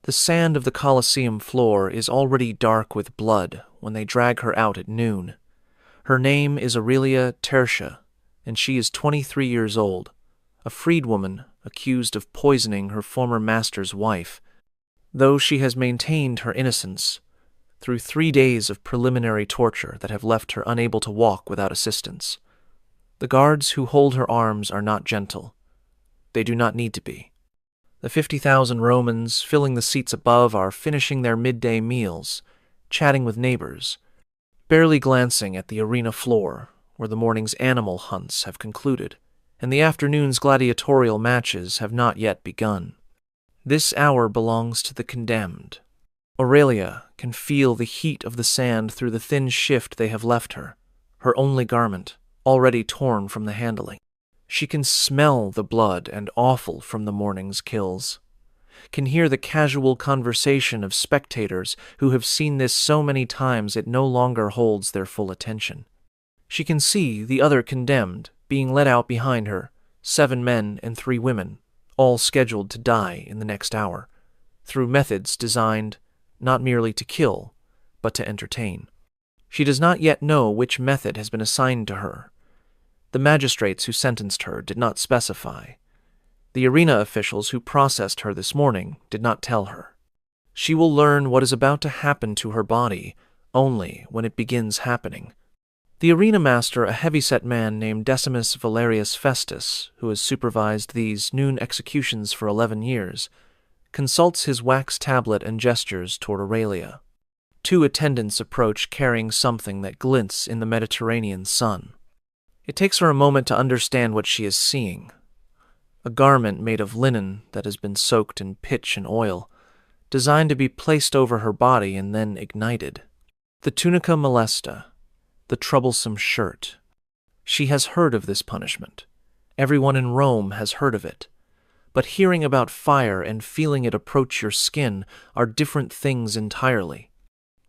The sand of the Colosseum floor is already dark with blood when they drag her out at noon. Her name is Aurelia Tertia, and she is 23 years old, a freedwoman accused of poisoning her former master's wife, though she has maintained her innocence through 3 days of preliminary torture that have left her unable to walk without assistance. The guards who hold her arms are not gentle. They do not need to be. The 50,000 Romans filling the seats above are finishing their midday meals, chatting with neighbors, barely glancing at the arena floor where the morning's animal hunts have concluded, and the afternoon's gladiatorial matches have not yet begun. This hour belongs to the condemned. Aurelia can feel the heat of the sand through the thin shift they have left her, her only garment, already torn from the handling. She can smell the blood and offal from the morning's kills, can hear the casual conversation of spectators who have seen this so many times it no longer holds their full attention. She can see the other condemned being led out behind her, 7 men and 3 women, all scheduled to die in the next hour, through methods designed not merely to kill, but to entertain. She does not yet know which method has been assigned to her. The magistrates who sentenced her did not specify. The arena officials who processed her this morning did not tell her. She will learn what is about to happen to her body only when it begins happening. The arena master, a heavy-set man named Decimus Valerius Festus, who has supervised these noon executions for 11 years, consults his wax tablet and gestures toward Aurelia. 2 attendants approach carrying something that glints in the Mediterranean sun. It takes her a moment to understand what she is seeing. A garment made of linen that has been soaked in pitch and oil, designed to be placed over her body and then ignited. The tunica molesta, the troublesome shirt. She has heard of this punishment. Everyone in Rome has heard of it. But hearing about fire and feeling it approach your skin are different things entirely.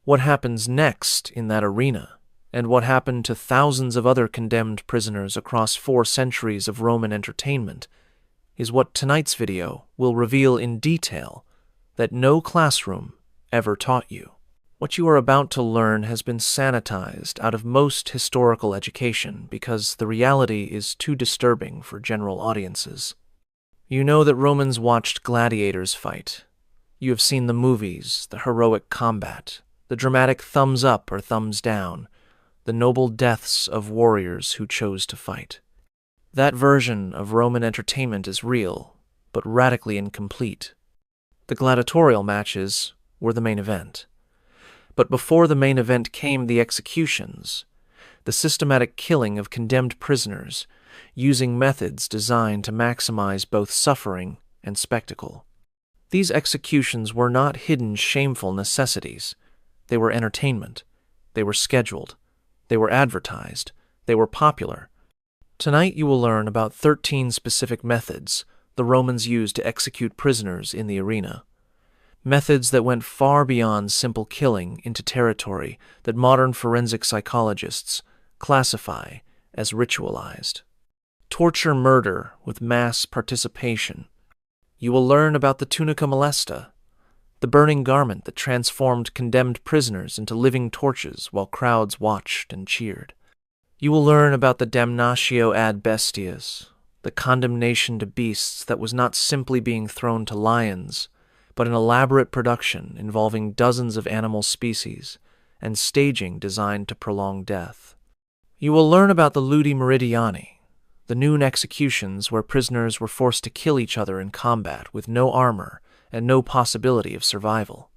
What happens next in that arena, and what happened to thousands of other condemned prisoners across 4 centuries of Roman entertainment, is what tonight's video will reveal in detail that no classroom ever taught you. What you are about to learn has been sanitized out of most historical education because the reality is too disturbing for general audiences. You know that Romans watched gladiators fight. You have seen the movies, the heroic combat, the dramatic thumbs up or thumbs down, the noble deaths of warriors who chose to fight. That version of Roman entertainment is real, but radically incomplete. The gladiatorial matches were the main event. But before the main event came the executions, the systematic killing of condemned prisoners, using methods designed to maximize both suffering and spectacle. These executions were not hidden, shameful necessities. They were entertainment. They were scheduled. They were advertised. They were popular. Tonight you will learn about 13 specific methods the Romans used to execute prisoners in the arena. Methods that went far beyond simple killing into territory that modern forensic psychologists classify as ritualized. Torture murder with mass participation. You will learn about the tunica molesta, the burning garment that transformed condemned prisoners into living torches while crowds watched and cheered. You will learn about the damnatio ad bestias, the condemnation to beasts that was not simply being thrown to lions, but an elaborate production involving dozens of animal species and staging designed to prolong death. You will learn about the ludi meridiani, the noon executions where prisoners were forced to kill each other in combat with no armor and no possibility of survival.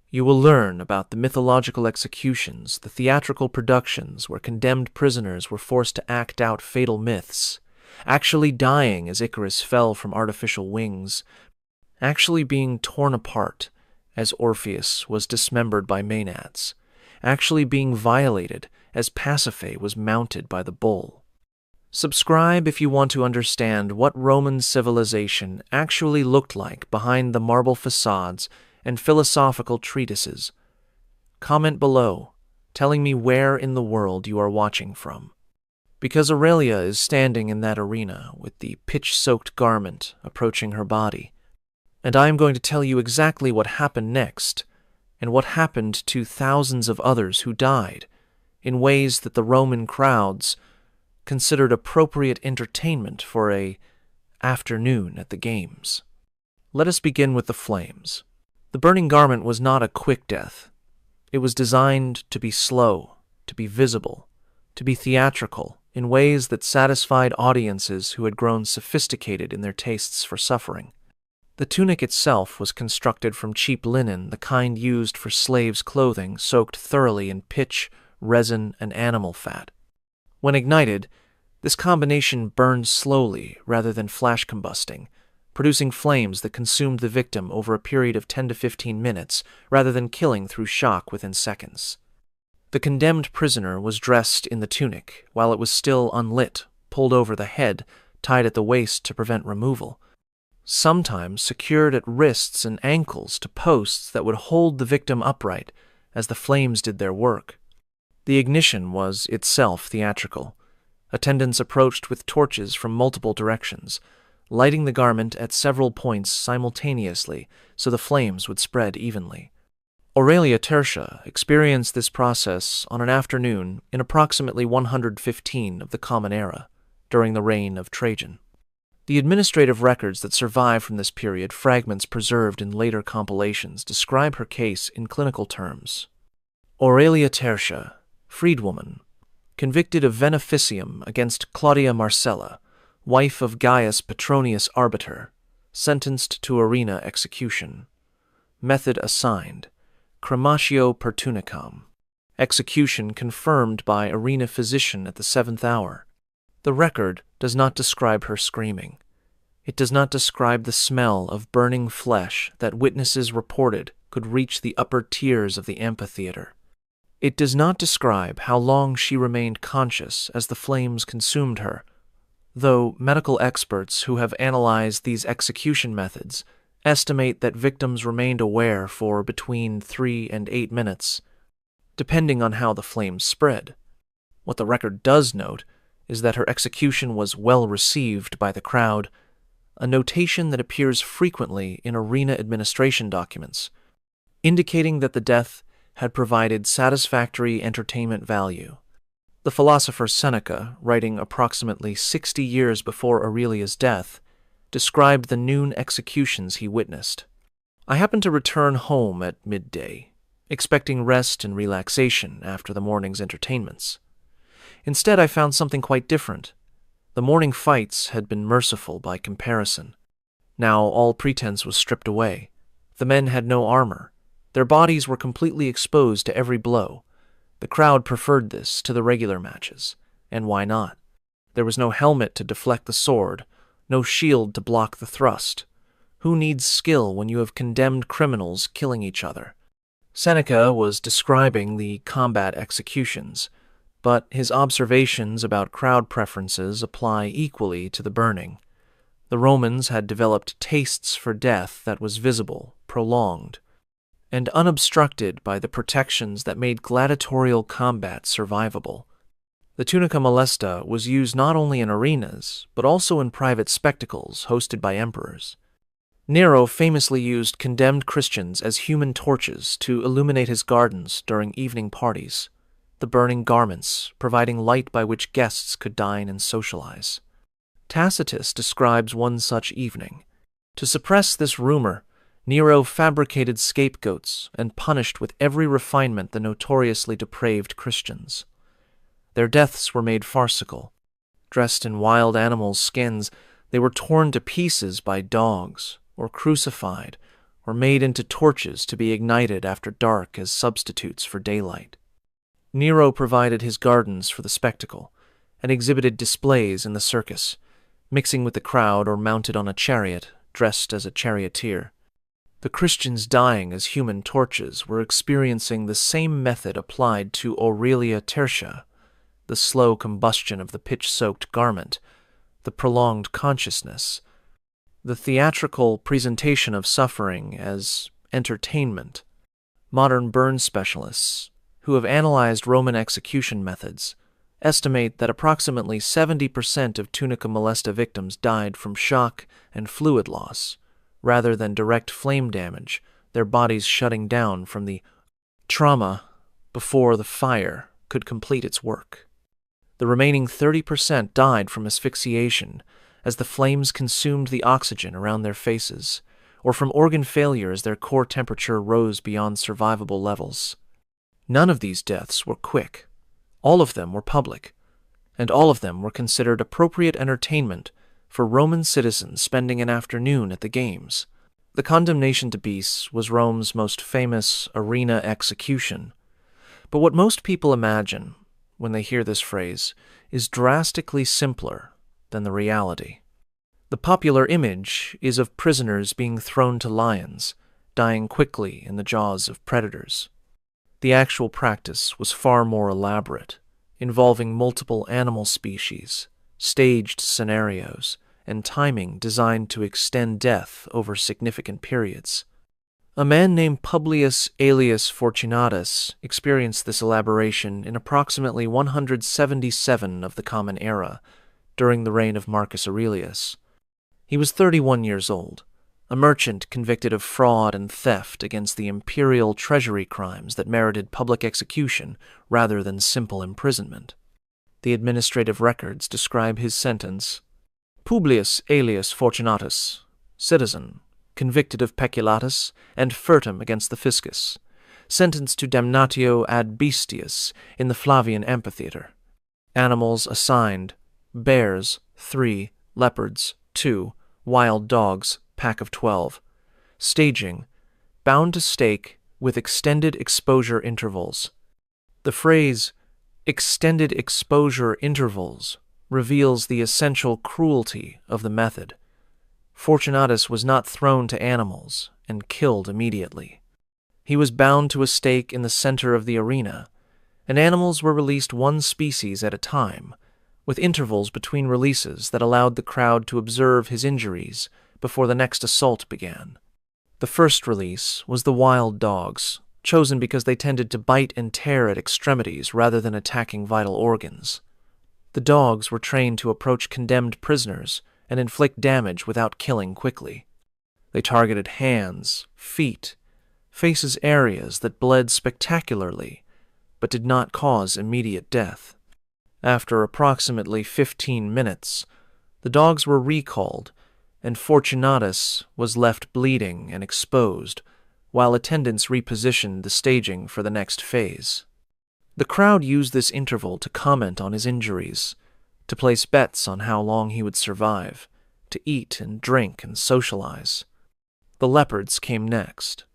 You will learn about the mythological executions, the theatrical productions where condemned prisoners were forced to act out fatal myths, actually dying as Icarus fell from artificial wings, actually being torn apart as Orpheus was dismembered by Maenads, actually being violated as Pasiphae was mounted by the bull. Subscribe if you want to understand what Roman civilization actually looked like behind the marble facades and philosophical treatises. Comment below, telling me where in the world you are watching from. Because Aurelia is standing in that arena with the pitch-soaked garment approaching her body, and I am going to tell you exactly what happened next, and what happened to thousands of others who died, in ways that the Roman crowds considered appropriate entertainment for a afternoon at the games. Let us begin with the flames. The burning garment was not a quick death. It was designed to be slow, to be visible, to be theatrical in ways that satisfied audiences who had grown sophisticated in their tastes for suffering. The tunic itself was constructed from cheap linen, the kind used for slaves' clothing, soaked thoroughly in pitch, resin, and animal fat. When ignited, this combination burned slowly rather than flash combusting, producing flames that consumed the victim over a period of 10 to 15 minutes rather than killing through shock within seconds. The condemned prisoner was dressed in the tunic while it was still unlit, pulled over the head, tied at the waist to prevent removal, sometimes secured at wrists and ankles to posts that would hold the victim upright as the flames did their work. The ignition was itself theatrical. Attendants approached with torches from multiple directions, lighting the garment at several points simultaneously so the flames would spread evenly. Auralia Tertia experienced this process on an afternoon in approximately 115 of the Common Era, during the reign of Trajan. The administrative records that survive from this period, fragments preserved in later compilations, describe her case in clinical terms. Auralia Tertia, freedwoman, convicted of veneficium against Claudia Marcella, wife of Gaius Petronius Arbiter, sentenced to arena execution. Method assigned: crematio per tunicam. Execution confirmed by arena physician at the 7th hour. The record does not describe her screaming. It does not describe the smell of burning flesh that witnesses reported could reach the upper tiers of the amphitheater. It does not describe how long she remained conscious as the flames consumed her, though medical experts who have analyzed these execution methods estimate that victims remained aware for between 3 and 8 minutes, depending on how the flames spread. What the record does note is that her execution was well received by the crowd, a notation that appears frequently in arena administration documents, indicating that the death had provided satisfactory entertainment value. The philosopher Seneca, writing approximately 60 years before Aurelia's death, described the noon executions he witnessed. I happened to return home at midday, expecting rest and relaxation after the morning's entertainments. Instead, I found something quite different. The morning fights had been merciful by comparison. Now all pretense was stripped away. The men had no armor. Their bodies were completely exposed to every blow. The crowd preferred this to the regular matches. And why not? There was no helmet to deflect the sword, no shield to block the thrust. Who needs skill when you have condemned criminals killing each other? Seneca was describing the combat executions, but his observations about crowd preferences apply equally to the burning. The Romans had developed tastes for death that was visible, prolonged, and unobstructed by the protections that made gladiatorial combat survivable. The tunica molesta was used not only in arenas, but also in private spectacles hosted by emperors. Nero famously used condemned Christians as human torches to illuminate his gardens during evening parties, the burning garments providing light by which guests could dine and socialize. Tacitus describes one such evening. To suppress this rumor, Nero fabricated scapegoats and punished with every refinement the notoriously depraved Christians. Their deaths were made farcical. Dressed in wild animals' skins, they were torn to pieces by dogs, or crucified, or made into torches to be ignited after dark as substitutes for daylight. Nero provided his gardens for the spectacle, and exhibited displays in the circus, mixing with the crowd or mounted on a chariot, dressed as a charioteer. The Christians dying as human torches were experiencing the same method applied to Auralia Tertia, the slow combustion of the pitch-soaked garment, the prolonged consciousness, the theatrical presentation of suffering as entertainment. Modern burn specialists, who have analyzed Roman execution methods, estimate that approximately 70% of tunica molesta victims died from shock and fluid loss, rather than direct flame damage, their bodies shutting down from the trauma before the fire could complete its work. The remaining 30% died from asphyxiation as the flames consumed the oxygen around their faces, or from organ failure as their core temperature rose beyond survivable levels. None of these deaths were quick. All of them were public, and all of them were considered appropriate entertainment for Roman citizens spending an afternoon at the games. The condemnation to beasts was Rome's most famous arena execution, but what most people imagine when they hear this phrase is drastically simpler than the reality. The popular image is of prisoners being thrown to lions, dying quickly in the jaws of predators. The actual practice was far more elaborate, involving multiple animal species, staged scenarios, and timing designed to extend death over significant periods. A man named Publius Aelius Fortunatus experienced this elaboration in approximately 177 of the Common Era, during the reign of Marcus Aurelius. He was 31 years old, a merchant convicted of fraud and theft against the imperial treasury crimes that merited public execution rather than simple imprisonment. The administrative records describe his sentence: Publius Aelius Fortunatus, citizen, convicted of peculatus and furtum against the fiscus, sentenced to damnatio ad bestias in the Flavian amphitheater. Animals assigned: bears, 3, leopards, 2, wild dogs, pack of 12. Staging: bound to stake with extended exposure intervals. The phrase, extended exposure intervals, reveals the essential cruelty of the method. Fortunatus was not thrown to animals and killed immediately. He was bound to a stake in the center of the arena, and animals were released one species at a time, with intervals between releases that allowed the crowd to observe his injuries before the next assault began. The first release was the wild dogs, chosen because they tended to bite and tear at extremities rather than attacking vital organs. The dogs were trained to approach condemned prisoners and inflict damage without killing quickly. They targeted hands, feet, faces, areas that bled spectacularly, but did not cause immediate death. After approximately 15 minutes, the dogs were recalled, and Fortunatus was left bleeding and exposed, while attendants repositioned the staging for the next phase. The crowd used this interval to comment on his injuries, to place bets on how long he would survive, to eat and drink and socialize. The leopards came next.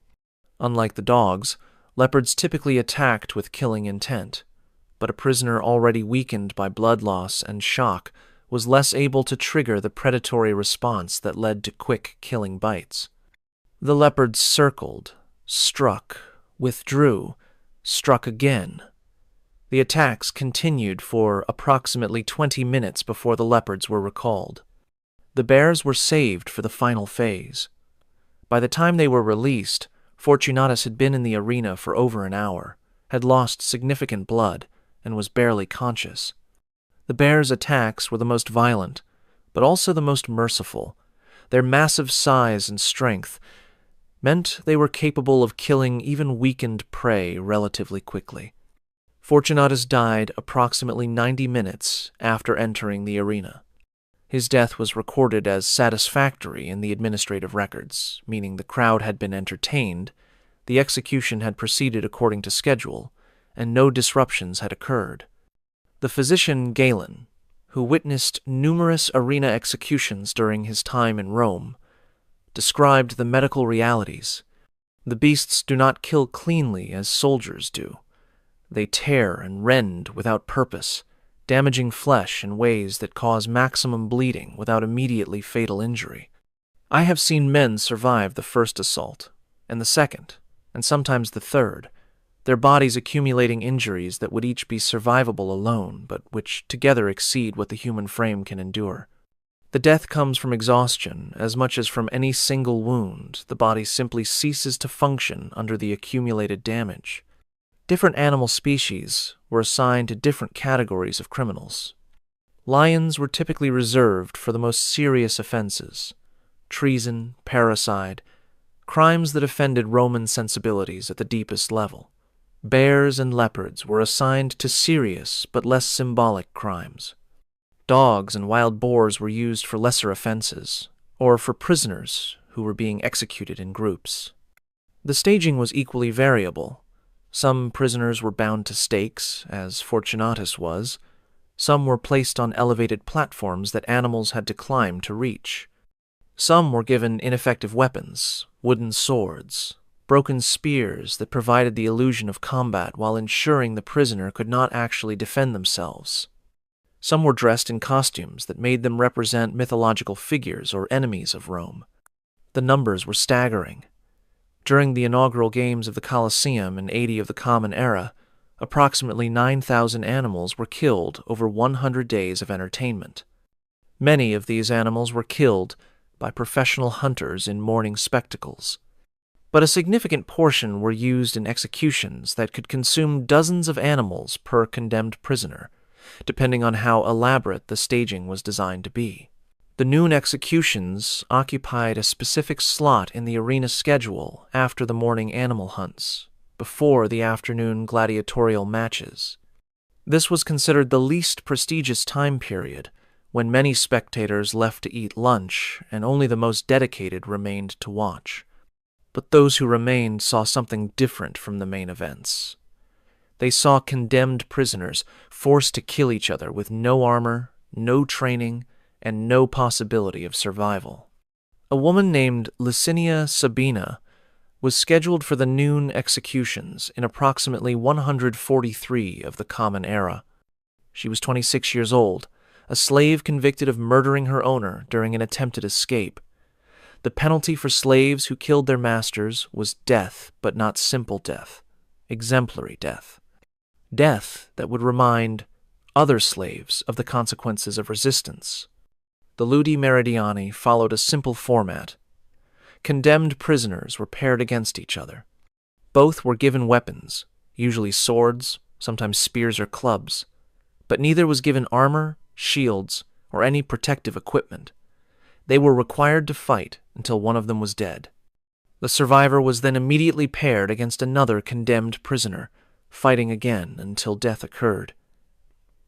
Unlike the dogs, leopards typically attacked with killing intent, but a prisoner already weakened by blood loss and shock was less able to trigger the predatory response that led to quick killing bites. The leopards circled, struck, withdrew, struck again. The attacks continued for approximately 20 minutes before the leopards were recalled. The bears were saved for the final phase. By the time they were released, Fortunatus had been in the arena for over an hour, had lost significant blood, and was barely conscious. The bears' attacks were the most violent, but also the most merciful. Their massive size and strength meant they were capable of killing even weakened prey relatively quickly. Fortunatus died approximately 90 minutes after entering the arena. His death was recorded as satisfactory in the administrative records, meaning the crowd had been entertained, the execution had proceeded according to schedule, and no disruptions had occurred. The physician Galen, who witnessed numerous arena executions during his time in Rome, described the medical realities. The beasts do not kill cleanly as soldiers do. They tear and rend without purpose, damaging flesh in ways that cause maximum bleeding without immediately fatal injury. I have seen men survive the first assault, and the second, and sometimes the third, their bodies accumulating injuries that would each be survivable alone, but which together exceed what the human frame can endure. The death comes from exhaustion as much as from any single wound. The body simply ceases to function under the accumulated damage. Different animal species were assigned to different categories of criminals. Lions were typically reserved for the most serious offenses, treason, parricide, crimes that offended Roman sensibilities at the deepest level. Bears and leopards were assigned to serious but less symbolic crimes. Dogs and wild boars were used for lesser offenses, or for prisoners who were being executed in groups. The staging was equally variable. Some prisoners were bound to stakes, as Fortunatus was. Some were placed on elevated platforms that animals had to climb to reach. Some were given ineffective weapons, wooden swords, broken spears that provided the illusion of combat while ensuring the prisoner could not actually defend themselves. Some were dressed in costumes that made them represent mythological figures or enemies of Rome. The numbers were staggering. During the inaugural games of the Colosseum in 80 of the Common Era, approximately 9,000 animals were killed over 100 days of entertainment. Many of these animals were killed by professional hunters in mourning spectacles, but a significant portion were used in executions that could consume dozens of animals per condemned prisoner, depending on how elaborate the staging was designed to be. The noon executions occupied a specific slot in the arena schedule after the morning animal hunts, before the afternoon gladiatorial matches. This was considered the least prestigious time period, when many spectators left to eat lunch and only the most dedicated remained to watch. But those who remained saw something different from the main events. They saw condemned prisoners forced to kill each other with no armor, no training, and no possibility of survival. A woman named Licinia Sabina was scheduled for the noon executions in approximately 143 of the Common Era. She was 26 years old, a slave convicted of murdering her owner during an attempted escape. The penalty for slaves who killed their masters was death, but not simple death, exemplary death. Death that would remind other slaves of the consequences of resistance. The ludi meridiani followed a simple format. Condemned prisoners were paired against each other. Both were given weapons, usually swords, sometimes spears or clubs, but neither was given armor, shields, or any protective equipment. They were required to fight until one of them was dead. The survivor was then immediately paired against another condemned prisoner, fighting again until death occurred.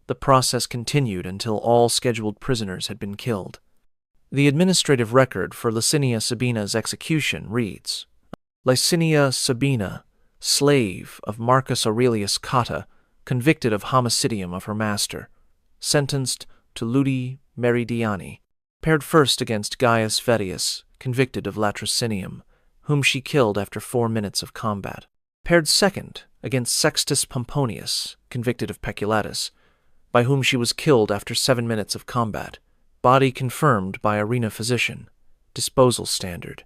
The process continued until all scheduled prisoners had been killed. The administrative record for Licinia Sabina's execution reads, Licinia Sabina, slave of Marcus Aurelius Cotta, convicted of homicidium of her master, sentenced to ludi meridiani, paired first against Gaius Vettius, convicted of latrocinium, whom she killed after 4 minutes of combat, paired second against Sextus Pomponius, convicted of peculatus, by whom she was killed after 7 minutes of combat, body confirmed by arena physician, disposal standard.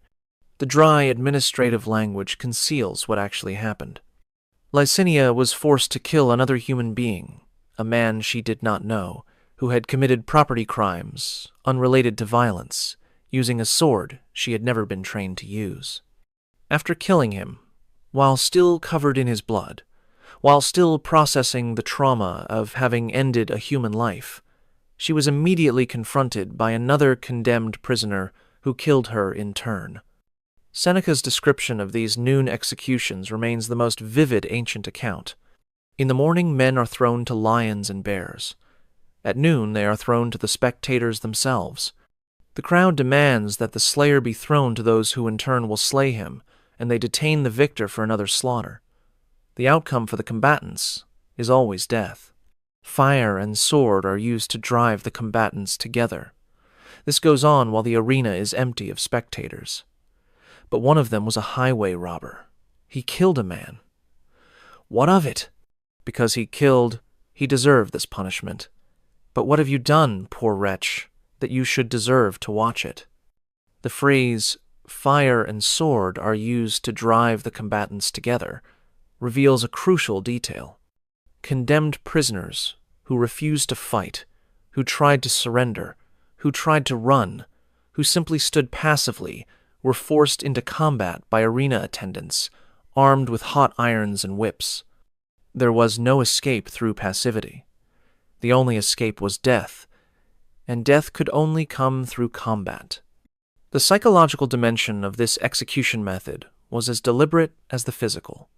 The dry administrative language conceals what actually happened. Licinia was forced to kill another human being, a man she did not know, who had committed property crimes unrelated to violence, using a sword she had never been trained to use. After killing him, while still covered in his blood, while still processing the trauma of having ended a human life, she was immediately confronted by another condemned prisoner who killed her in turn. Seneca's description of these noon executions remains the most vivid ancient account. In the morning, men are thrown to lions and bears. At noon, they are thrown to the spectators themselves. The crowd demands that the slayer be thrown to those who in turn will slay him, and they detain the victor for another slaughter. The outcome for the combatants is always death. Fire and sword are used to drive the combatants together. This goes on while the arena is empty of spectators. But one of them was a highway robber. He killed a man. What of it? Because he killed, he deserved this punishment. But what have you done, poor wretch, that you should deserve to watch it? The phrase, fire and sword are used to drive the combatants together, reveals a crucial detail. Condemned prisoners who refused to fight, who tried to surrender, who tried to run, who simply stood passively, were forced into combat by arena attendants, armed with hot irons and whips. There was no escape through passivity. The only escape was death, and death could only come through combat. The psychological dimension of this execution method was as deliberate as the physical.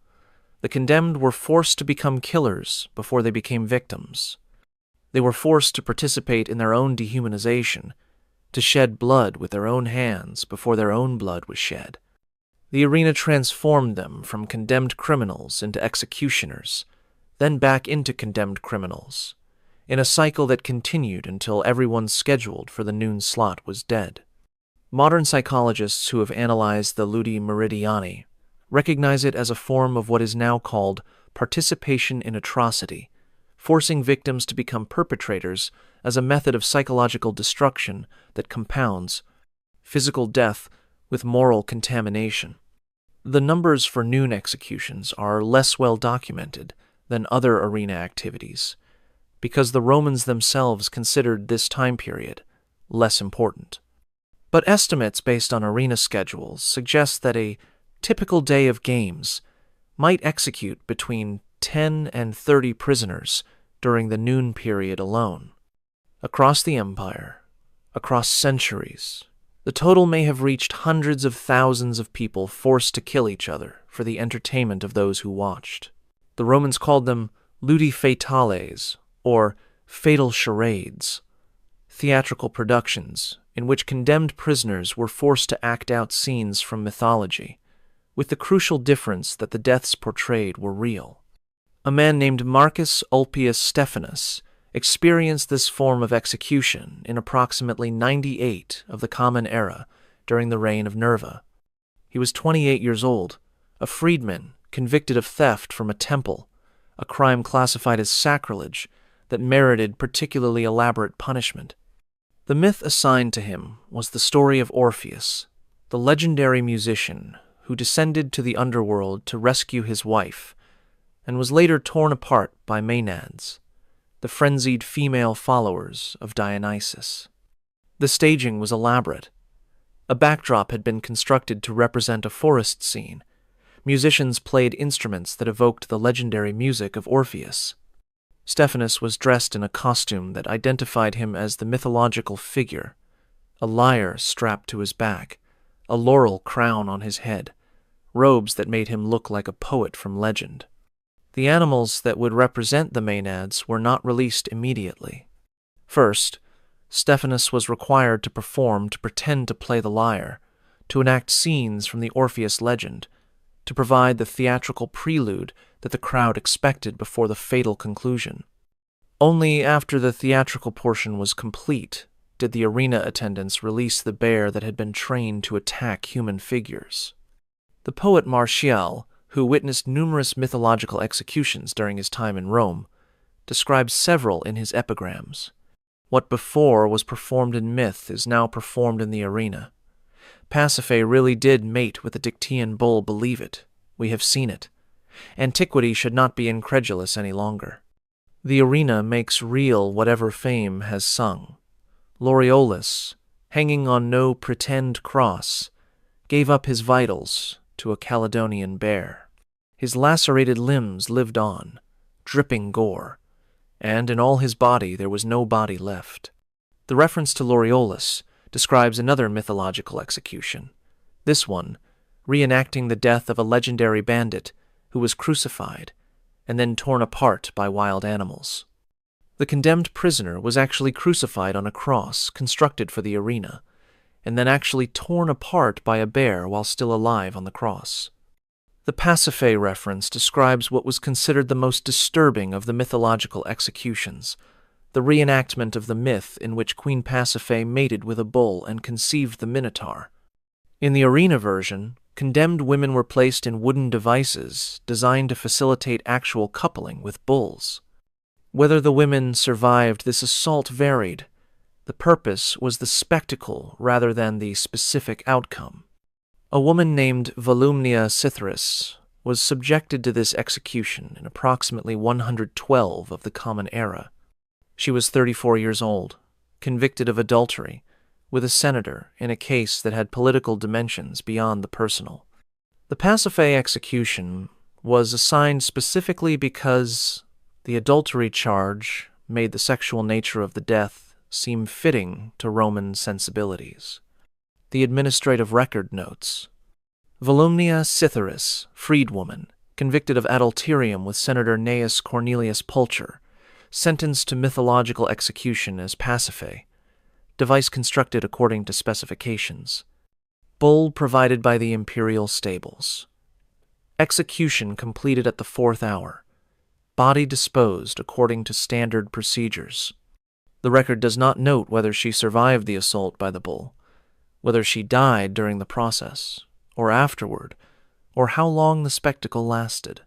The condemned were forced to become killers before they became victims. They were forced to participate in their own dehumanization, to shed blood with their own hands before their own blood was shed. The arena transformed them from condemned criminals into executioners, then back into condemned criminals, in a cycle that continued until everyone scheduled for the noon slot was dead. Modern psychologists who have analyzed the ludi meridiani recognize it as a form of what is now called participation in atrocity, forcing victims to become perpetrators as a method of psychological destruction that compounds physical death with moral contamination. The numbers for noon executions are less well documented than other arena activities, because the Romans themselves considered this time period less important. But estimates based on arena schedules suggest that a typical day of games might execute between 10 and 30 prisoners during the noon period alone. Across the empire, across centuries, the total may have reached hundreds of thousands of people forced to kill each other for the entertainment of those who watched. The Romans called them ludi fatales, or fatal charades, theatrical productions in which condemned prisoners were forced to act out scenes from mythology, with the crucial difference that the deaths portrayed were real. A man named Marcus Ulpius Stephanus experienced this form of execution in approximately 98 of the Common Era during the reign of Nerva. He was 28 years old, a freedman convicted of theft from a temple, a crime classified as sacrilege that merited particularly elaborate punishment. The myth assigned to him was the story of Orpheus, the legendary musician who descended to the underworld to rescue his wife and was later torn apart by Maenads, the frenzied female followers of Dionysus. The staging was elaborate. A backdrop had been constructed to represent a forest scene. Musicians played instruments that evoked the legendary music of Orpheus. Stephanus was dressed in a costume that identified him as the mythological figure, a lyre strapped to his back, a laurel crown on his head, robes that made him look like a poet from legend. The animals that would represent the Maenads were not released immediately. First, Stephanus was required to perform to pretend to play the lyre, to enact scenes from the Orpheus legend, to provide the theatrical prelude that the crowd expected before the fatal conclusion. Only after the theatrical portion was complete did the arena attendants release the bear that had been trained to attack human figures. The poet Martial, who witnessed numerous mythological executions during his time in Rome, describes several in his epigrams. What before was performed in myth is now performed in the arena. Pasiphae really did mate with the Dictaean bull, believe it. We have seen it. Antiquity should not be incredulous any longer. The arena makes real whatever fame has sung. Laureolus, hanging on no pretend cross, gave up his vitals to a Caledonian bear. His lacerated limbs lived on, dripping gore, and in all his body there was no body left. The reference to Laureolus describes another mythological execution, this one reenacting the death of a legendary bandit who was crucified and then torn apart by wild animals. The condemned prisoner was actually crucified on a cross constructed for the arena, and then actually torn apart by a bear while still alive on the cross. The Pasiphae reference describes what was considered the most disturbing of the mythological executions, the reenactment of the myth in which Queen Pasiphae mated with a bull and conceived the Minotaur. In the arena version, condemned women were placed in wooden devices designed to facilitate actual coupling with bulls. Whether the women survived this assault varied. The purpose was the spectacle rather than the specific outcome. A woman named Volumnia Cytheris was subjected to this execution in approximately 112 of the Common Era. She was 34 years old, convicted of adultery, with a senator in a case that had political dimensions beyond the personal. The Pasiphae execution was assigned specifically because the adultery charge made the sexual nature of the death seem fitting to Roman sensibilities. The administrative record notes. Volumnia Cytheris, freedwoman, convicted of adulterium with Senator Gnaeus Cornelius Pulcher, sentenced to mythological execution as Pasiphae. Device constructed according to specifications. Bull provided by the imperial stables. Execution completed at the 4th hour. Body disposed according to standard procedures. The record does not note whether she survived the assault by the bull, whether she died during the process, or afterward, or how long the spectacle lasted.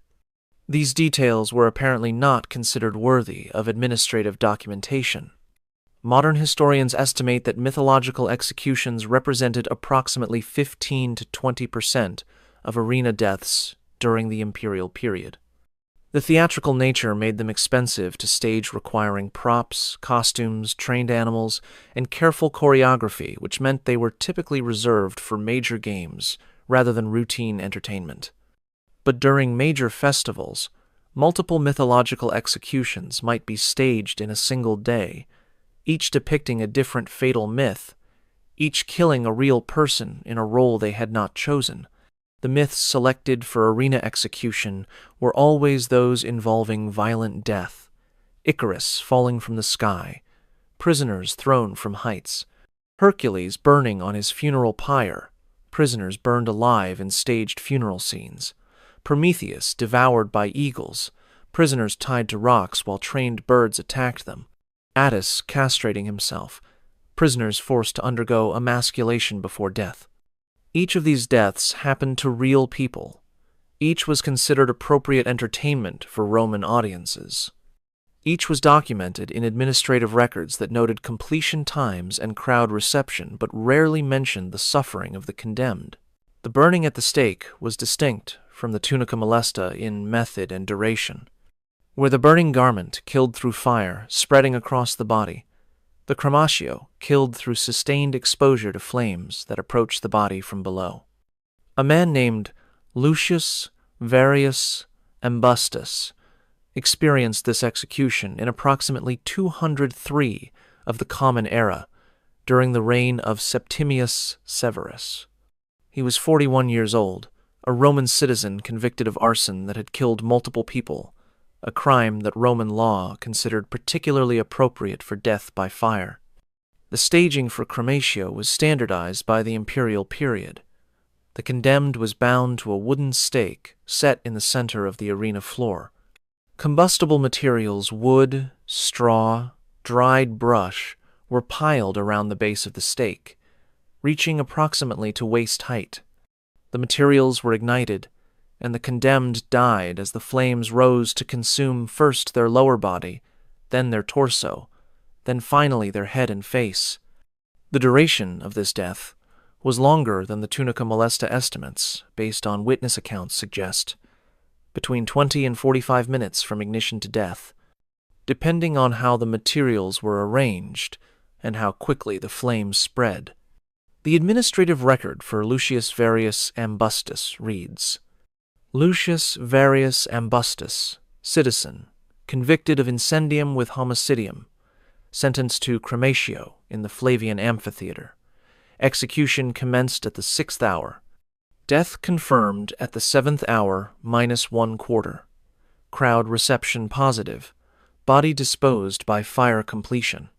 These details were apparently not considered worthy of administrative documentation. Modern historians estimate that mythological executions represented approximately 15 to 20% of arena deaths during the imperial period. The theatrical nature made them expensive to stage, requiring props, costumes, trained animals, and careful choreography, which meant they were typically reserved for major games rather than routine entertainment. But during major festivals, multiple mythological executions might be staged in a single day, each depicting a different fatal myth, each killing a real person in a role they had not chosen. The myths selected for arena execution were always those involving violent death: Icarus falling from the sky, prisoners thrown from heights, Hercules burning on his funeral pyre, prisoners burned alive in staged funeral scenes, Prometheus devoured by eagles, prisoners tied to rocks while trained birds attacked them, Attis castrating himself, prisoners forced to undergo emasculation before death. Each of these deaths happened to real people. Each was considered appropriate entertainment for Roman audiences. Each was documented in administrative records that noted completion times and crowd reception, but rarely mentioned the suffering of the condemned. The burning at the stake was distinct from the tunica molesta in method and duration. Where the burning garment killed through fire, spreading across the body, the crematio killed through sustained exposure to flames that approached the body from below. A man named Lucius Varius Ambustus experienced this execution in approximately 203 of the Common Era during the reign of Septimius Severus. He was 41 years old, a Roman citizen convicted of arson that had killed multiple people, a crime that Roman law considered particularly appropriate for death by fire. The staging for crematio was standardized by the imperial period. The condemned was bound to a wooden stake set in the center of the arena floor. Combustible materials, wood, straw, dried brush, were piled around the base of the stake, reaching approximately to waist height. The materials were ignited, and the condemned died as the flames rose to consume first their lower body, then their torso, then finally their head and face. The duration of this death was longer than the tunica molesta estimates, based on witness accounts suggest, between 20 and 45 minutes from ignition to death, depending on how the materials were arranged and how quickly the flames spread. The administrative record for Lucius Varius Ambustus reads, Lucius Varius Ambustus, citizen, convicted of incendium with homicidium, sentenced to crematio in the Flavian amphitheater. Execution commenced at the 6th hour. Death confirmed at the 7th hour -1/4. Crowd reception positive. Body disposed by fire completion.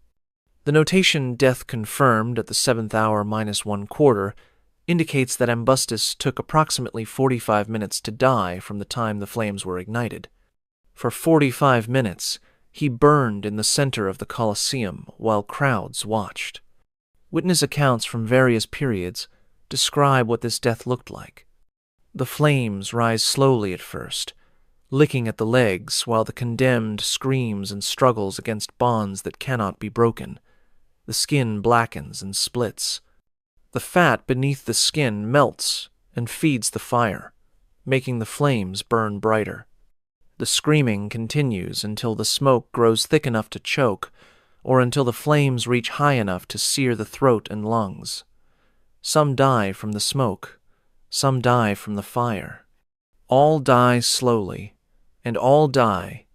The notation death confirmed at the 7th hour -1/4 indicates that Ambustus took approximately 45 minutes to die from the time the flames were ignited. For 45 minutes, he burned in the center of the Colosseum while crowds watched. Witness accounts from various periods describe what this death looked like. The flames rise slowly at first, licking at the legs while the condemned screams and struggles against bonds that cannot be broken. The skin blackens and splits. The fat beneath the skin melts and feeds the fire, making the flames burn brighter. The screaming continues until the smoke grows thick enough to choke, or until the flames reach high enough to sear the throat and lungs. Some die from the smoke, some die from the fire. All die slowly, and all die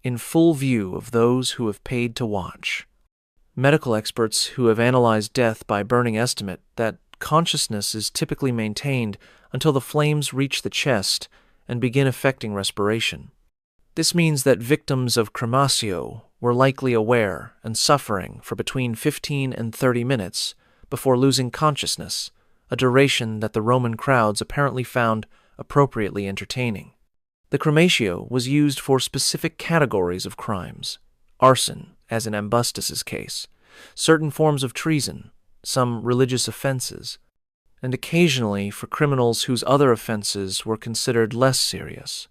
in full view of those who have paid to watch. Medical experts who have analyzed death by burning estimate that consciousness is typically maintained until the flames reach the chest and begin affecting respiration. This means that victims of crematio were likely aware and suffering for between 15 and 30 minutes before losing consciousness, a duration that the Roman crowds apparently found appropriately entertaining. The crematio was used for specific categories of crimes: arson, as in Ambustus's case, certain forms of treason, some religious offenses, and occasionally for criminals whose other offenses were considered less serious,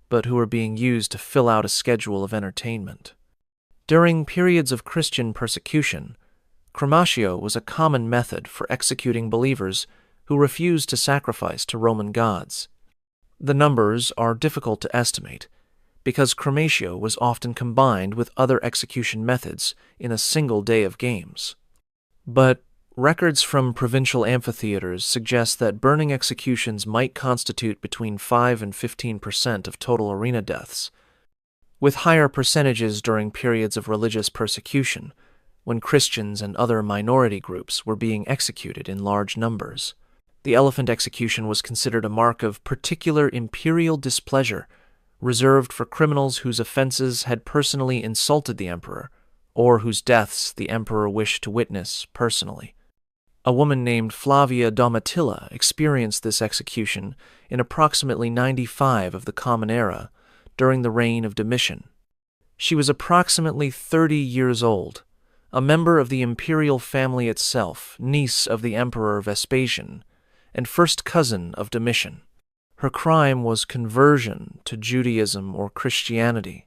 but who were being used to fill out a schedule of entertainment. During periods of Christian persecution, crematio was a common method for executing believers who refused to sacrifice to Roman gods. The numbers are difficult to estimate, because crematio was often combined with other execution methods in a single day of games. But records from provincial amphitheaters suggest that burning executions might constitute between 5 and 15% of total arena deaths, with higher percentages during periods of religious persecution, when Christians and other minority groups were being executed in large numbers. The elephant execution was considered a mark of particular imperial displeasure, reserved for criminals whose offenses had personally insulted the emperor, or whose deaths the emperor wished to witness personally. A woman named Flavia Domitilla experienced this execution in approximately 95 of the Common Era during the reign of Domitian. She was approximately 30 years old, a member of the imperial family itself, niece of the Emperor Vespasian, and first cousin of Domitian. Her crime was conversion to Judaism or Christianity.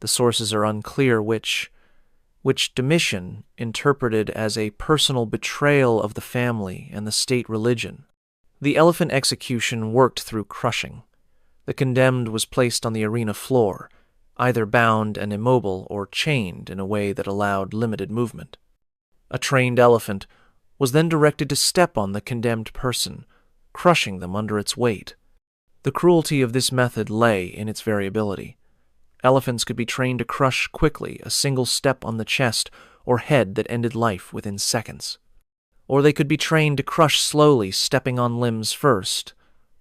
The sources are unclear which Domitian interpreted as a personal betrayal of the family and the state religion. The elephant execution worked through crushing. The condemned was placed on the arena floor, either bound and immobile or chained in a way that allowed limited movement. A trained elephant was then directed to step on the condemned person, crushing them under its weight. The cruelty of this method lay in its variability. Elephants could be trained to crush quickly a single step on the chest or head that ended life within seconds. Or they could be trained to crush slowly, stepping on limbs first,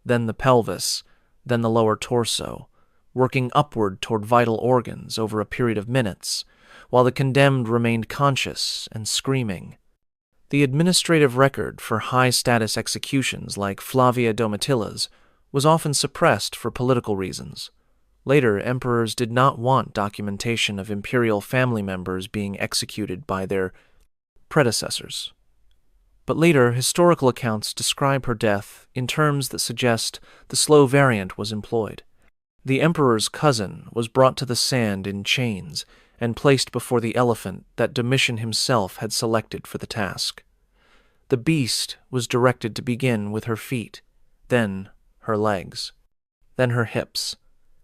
then the pelvis, then the lower torso, working upward toward vital organs over a period of minutes, while the condemned remained conscious and screaming. The administrative record for high-status executions like Flavia Domitilla's was often suppressed for political reasons. Later, emperors did not want documentation of imperial family members being executed by their predecessors. But later, historical accounts describe her death in terms that suggest the slow variant was employed. The emperor's cousin was brought to the sand in chains and placed before the elephant that Domitian himself had selected for the task. The beast was directed to begin with her feet, then her legs, then her hips.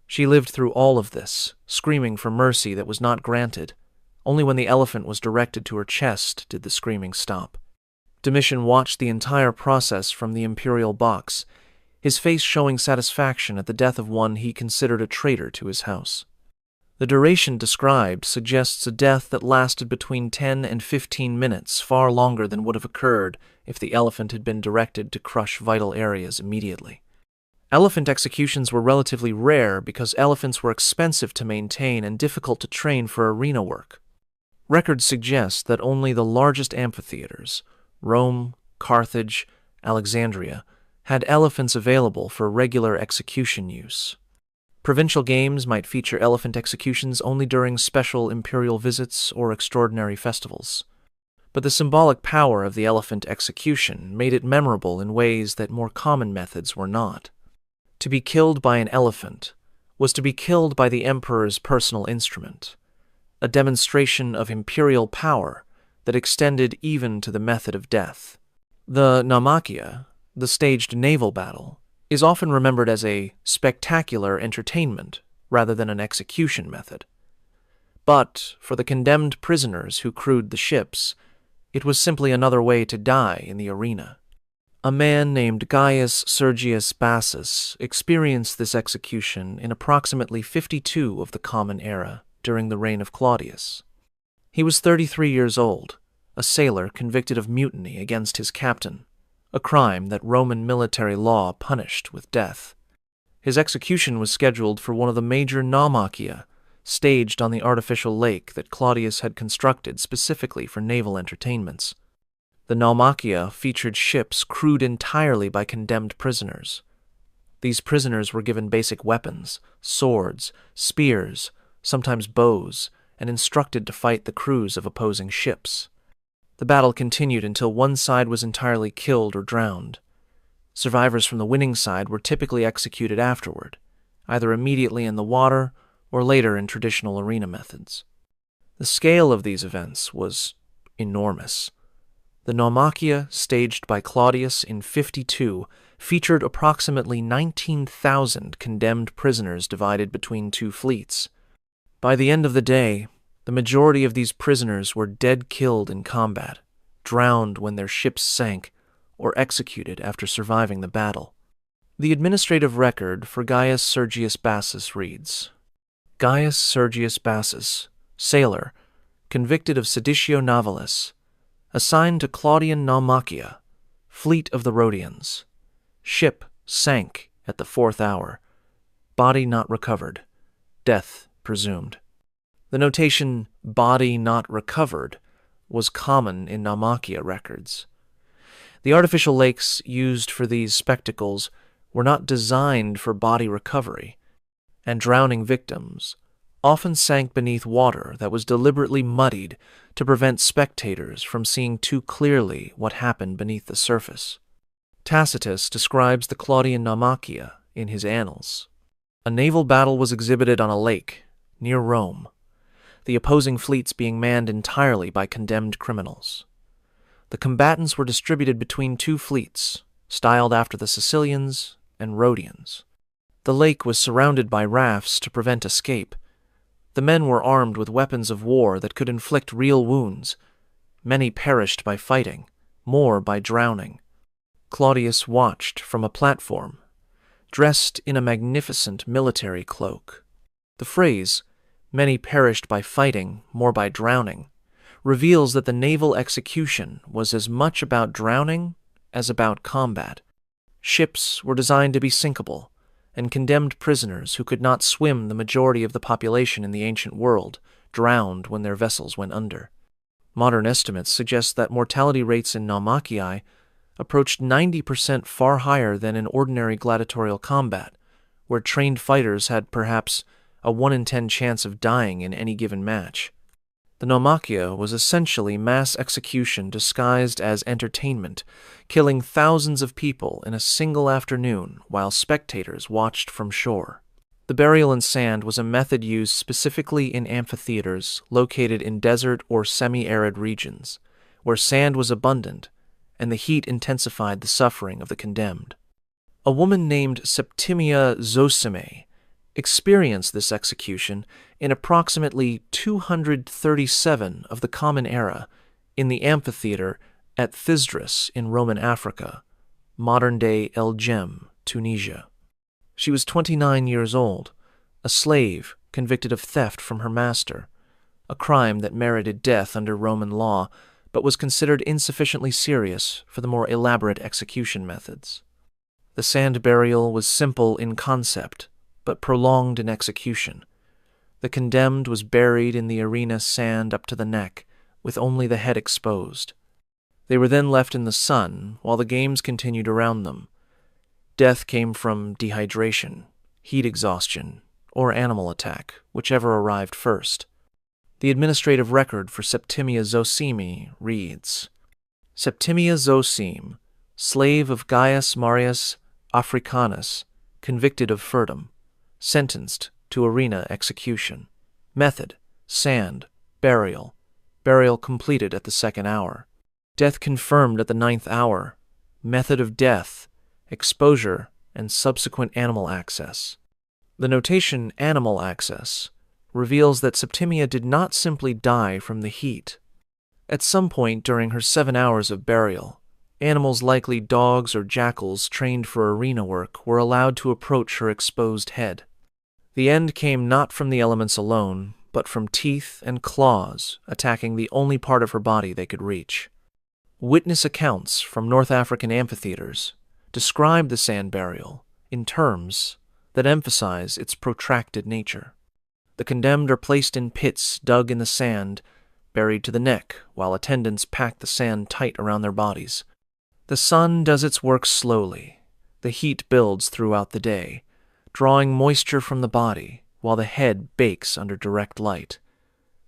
She lived through all of this, screaming for mercy that was not granted. Only when the elephant was directed to her chest did the screaming stop. Domitian watched the entire process from the imperial box, his face showing satisfaction at the death of one he considered a traitor to his house. The duration described suggests a death that lasted between 10 and 15 minutes, far longer than would have occurred if the elephant had been directed to crush vital areas immediately. Elephant executions were relatively rare because elephants were expensive to maintain and difficult to train for arena work. Records suggest that only the largest amphitheaters, Rome, Carthage, Alexandria, had elephants available for regular execution use. Provincial games might feature elephant executions only during special imperial visits or extraordinary festivals. But the symbolic power of the elephant execution made it memorable in ways that more common methods were not. To be killed by an elephant was to be killed by the emperor's personal instrument, a demonstration of imperial power that extended even to the method of death. The naumachia, the staged naval battle, is often remembered as a spectacular entertainment rather than an execution method. But for the condemned prisoners who crewed the ships, it was simply another way to die in the arena. A man named Gaius Sergius Bassus experienced this execution in approximately 52 of the Common Era during the reign of Claudius. He was 33 years old, a sailor convicted of mutiny against his captain, a crime that Roman military law punished with death. His execution was scheduled for one of the major naumachia, staged on the artificial lake that Claudius had constructed specifically for naval entertainments. The naumachia featured ships crewed entirely by condemned prisoners. These prisoners were given basic weapons, swords, spears, sometimes bows, and instructed to fight the crews of opposing ships. The battle continued until one side was entirely killed or drowned. Survivors from the winning side were typically executed afterward, either immediately in the water or later in traditional arena methods. The scale of these events was enormous. The naumachia, staged by Claudius in 52, featured approximately 19,000 condemned prisoners divided between two fleets. By the end of the day, the majority of these prisoners were dead killed in combat, drowned when their ships sank, or executed after surviving the battle. The administrative record for Gaius Sergius Bassus reads, Gaius Sergius Bassus, sailor, convicted of seditio navalis, assigned to Claudian naumachia, fleet of the Rhodians. Ship sank at the 4th hour. Body not recovered. Death presumed. The notation, body not recovered, was common in naumachia records. The artificial lakes used for these spectacles were not designed for body recovery, and drowning victims often sank beneath water that was deliberately muddied to prevent spectators from seeing too clearly what happened beneath the surface. Tacitus describes the Claudian naumachia in his Annals. A naval battle was exhibited on a lake near Rome, the opposing fleets being manned entirely by condemned criminals. The combatants were distributed between two fleets, styled after the Sicilians and Rhodians. The lake was surrounded by rafts to prevent escape. The men were armed with weapons of war that could inflict real wounds. Many perished by fighting, more by drowning. Claudius watched from a platform, dressed in a magnificent military cloak. The phrase, "many perished by fighting, more by drowning," reveals that the naval execution was as much about drowning as about combat. Ships were designed to be sinkable, and condemned prisoners who could not swim, the majority of the population in the ancient world, drowned when their vessels went under. Modern estimates suggest that mortality rates in naumachii approached 90%, far higher than in ordinary gladiatorial combat, where trained fighters had perhaps a 1 in 10 chance of dying in any given match. The naumachia was essentially mass execution disguised as entertainment, killing thousands of people in a single afternoon while spectators watched from shore. The burial in sand was a method used specifically in amphitheaters located in desert or semi-arid regions, where sand was abundant and the heat intensified the suffering of the condemned. A woman named Septimia Zosime experienced this execution in approximately 237 of the Common Era in the amphitheater at Thysdrus in Roman Africa, modern-day El Jem, Tunisia. She was 29 years old, a slave convicted of theft from her master, a crime that merited death under Roman law, but was considered insufficiently serious for the more elaborate execution methods. The sand burial was simple in concept, but prolonged in execution. The condemned was buried in the arena sand up to the neck, with only the head exposed. They were then left in the sun while the games continued around them. Death came from dehydration, heat exhaustion, or animal attack, whichever arrived first. The administrative record for Septimia Zosime reads, Septimia Zosime, slave of Gaius Marius Africanus, convicted of furtum, sentenced to arena execution. Method, sand, burial completed at the 2nd hour. Death confirmed at the 9th hour. Method of death, exposure, and subsequent animal access. The notation animal access reveals that Septimia did not simply die from the heat. At some point during her 7 hours of burial, animals likely dogs or jackals trained for arena work were allowed to approach her exposed head. The end came not from the elements alone, but from teeth and claws attacking the only part of her body they could reach. Witness accounts from North African amphitheaters describe the sand burial in terms that emphasize its protracted nature. The condemned are placed in pits dug in the sand, buried to the neck, while attendants pack the sand tight around their bodies. The sun does its work slowly. The heat builds throughout the day, drawing moisture from the body, while the head bakes under direct light.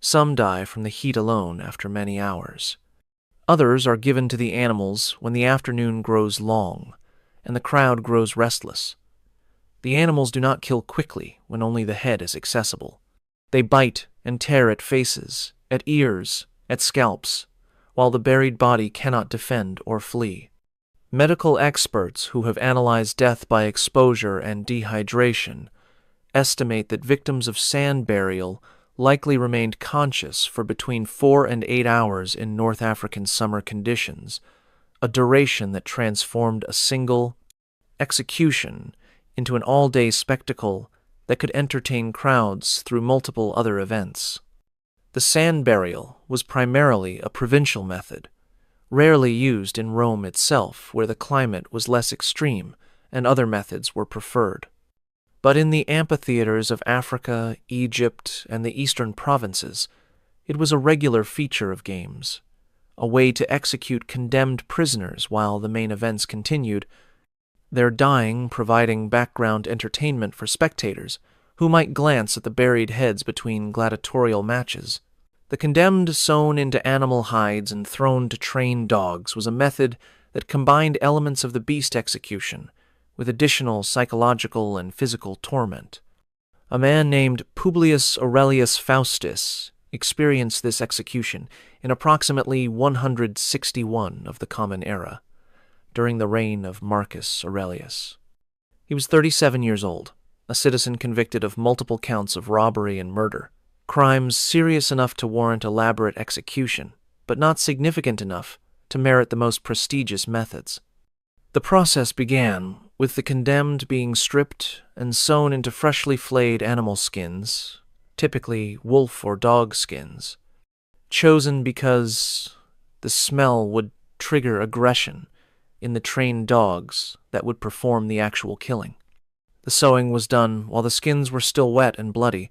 Some die from the heat alone after many hours. Others are given to the animals when the afternoon grows long, and the crowd grows restless. The animals do not kill quickly when only the head is accessible. They bite and tear at faces, at ears, at scalps, while the buried body cannot defend or flee. Medical experts who have analyzed death by exposure and dehydration estimate that victims of sand burial likely remained conscious for between 4 and 8 hours in North African summer conditions, a duration that transformed a single execution into an all-day spectacle that could entertain crowds through multiple other events. The sand burial was primarily a provincial method, rarely used in Rome itself, where the climate was less extreme and other methods were preferred. But in the amphitheaters of Africa, Egypt, and the eastern provinces, it was a regular feature of games, a way to execute condemned prisoners while the main events continued, their dying providing background entertainment for spectators who might glance at the buried heads between gladiatorial matches. The condemned sewn into animal hides and thrown to trained dogs was a method that combined elements of the beast execution with additional psychological and physical torment. A man named Publius Aurelius Faustus experienced this execution in approximately 161 of the Common Era, during the reign of Marcus Aurelius. He was 37 years old, a citizen convicted of multiple counts of robbery and murder, crimes serious enough to warrant elaborate execution, but not significant enough to merit the most prestigious methods. The process began with the condemned being stripped and sewn into freshly flayed animal skins, typically wolf or dog skins, chosen because the smell would trigger aggression in the trained dogs that would perform the actual killing. The sewing was done while the skins were still wet and bloody,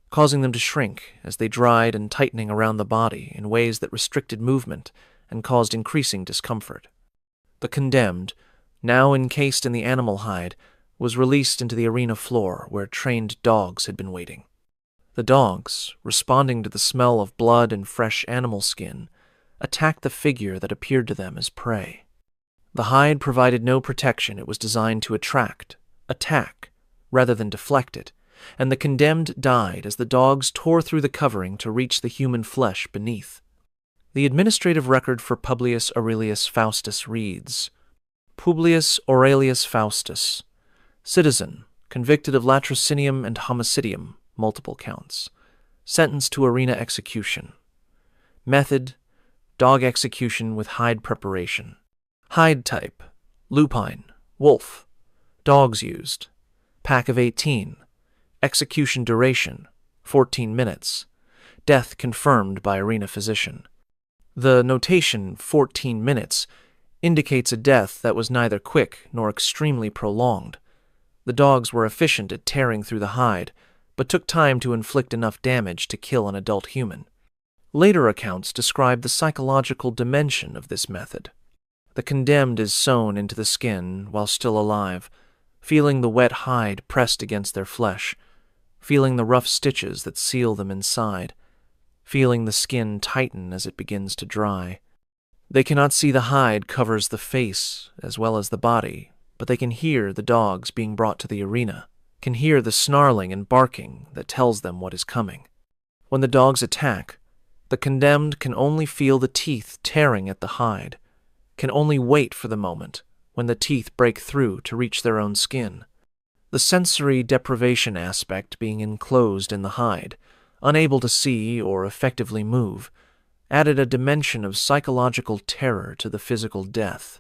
causing them to shrink as they dried and tightening around the body in ways that restricted movement and caused increasing discomfort. The condemned, now encased in the animal hide, was released into the arena floor where trained dogs had been waiting. The dogs, responding to the smell of blood and fresh animal skin, attacked the figure that appeared to them as prey. The hide provided no protection. It was designed to attack, rather than deflect it, and the condemned died as the dogs tore through the covering to reach the human flesh beneath. The administrative record for Publius Aurelius Faustus reads, Publius Aurelius Faustus, citizen, convicted of latrocinium and homicidium, multiple counts, sentenced to arena execution. Method, dog execution with hide preparation. Hide type, lupine, wolf. Dogs used. Pack of 18. Execution duration, 14 minutes. Death confirmed by arena physician. The notation 14 minutes indicates a death that was neither quick nor extremely prolonged. The dogs were efficient at tearing through the hide, but took time to inflict enough damage to kill an adult human. Later accounts describe the psychological dimension of this method. The condemned is sewn into the skin while still alive, feeling the wet hide pressed against their flesh, feeling the rough stitches that seal them inside, feeling the skin tighten as it begins to dry. They cannot see the hide covers the face as well as the body, but they can hear the dogs being brought to the arena, can hear the snarling and barking that tells them what is coming. When the dogs attack, the condemned can only feel the teeth tearing at the hide, can only wait for the moment when the teeth break through to reach their own skin. The sensory deprivation aspect being enclosed in the hide, unable to see or effectively move, added a dimension of psychological terror to the physical death.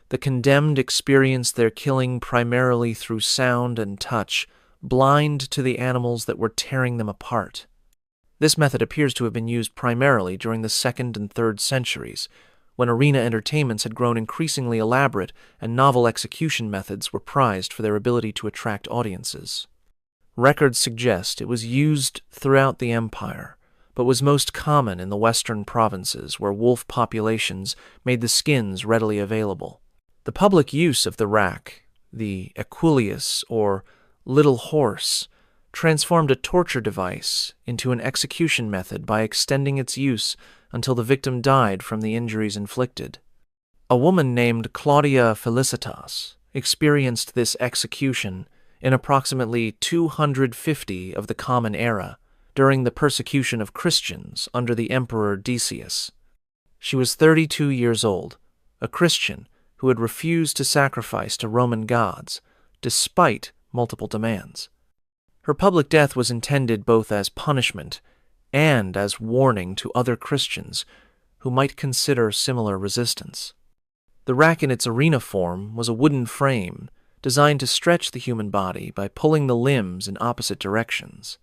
The condemned experienced their killing primarily through sound and touch, blind to the animals that were tearing them apart. This method appears to have been used primarily during the 2nd and 3rd centuries, when arena entertainments had grown increasingly elaborate and novel execution methods were prized for their ability to attract audiences. Records suggest it was used throughout the empire, but was most common in the western provinces where wolf populations made the skins readily available. The public use of the rack, the equuleus or little horse, transformed a torture device into an execution method by extending its use until the victim died from the injuries inflicted. A woman named Claudia Felicitas experienced this execution in approximately 250 of the Common Era during the persecution of Christians under the Emperor Decius. She was 32 years old, a Christian who had refused to sacrifice to Roman gods, despite multiple demands. Her public death was intended both as punishment and as warning to other Christians who might consider similar resistance. The rack in its arena form was a wooden frame designed to stretch the human body by pulling the limbs in opposite directions.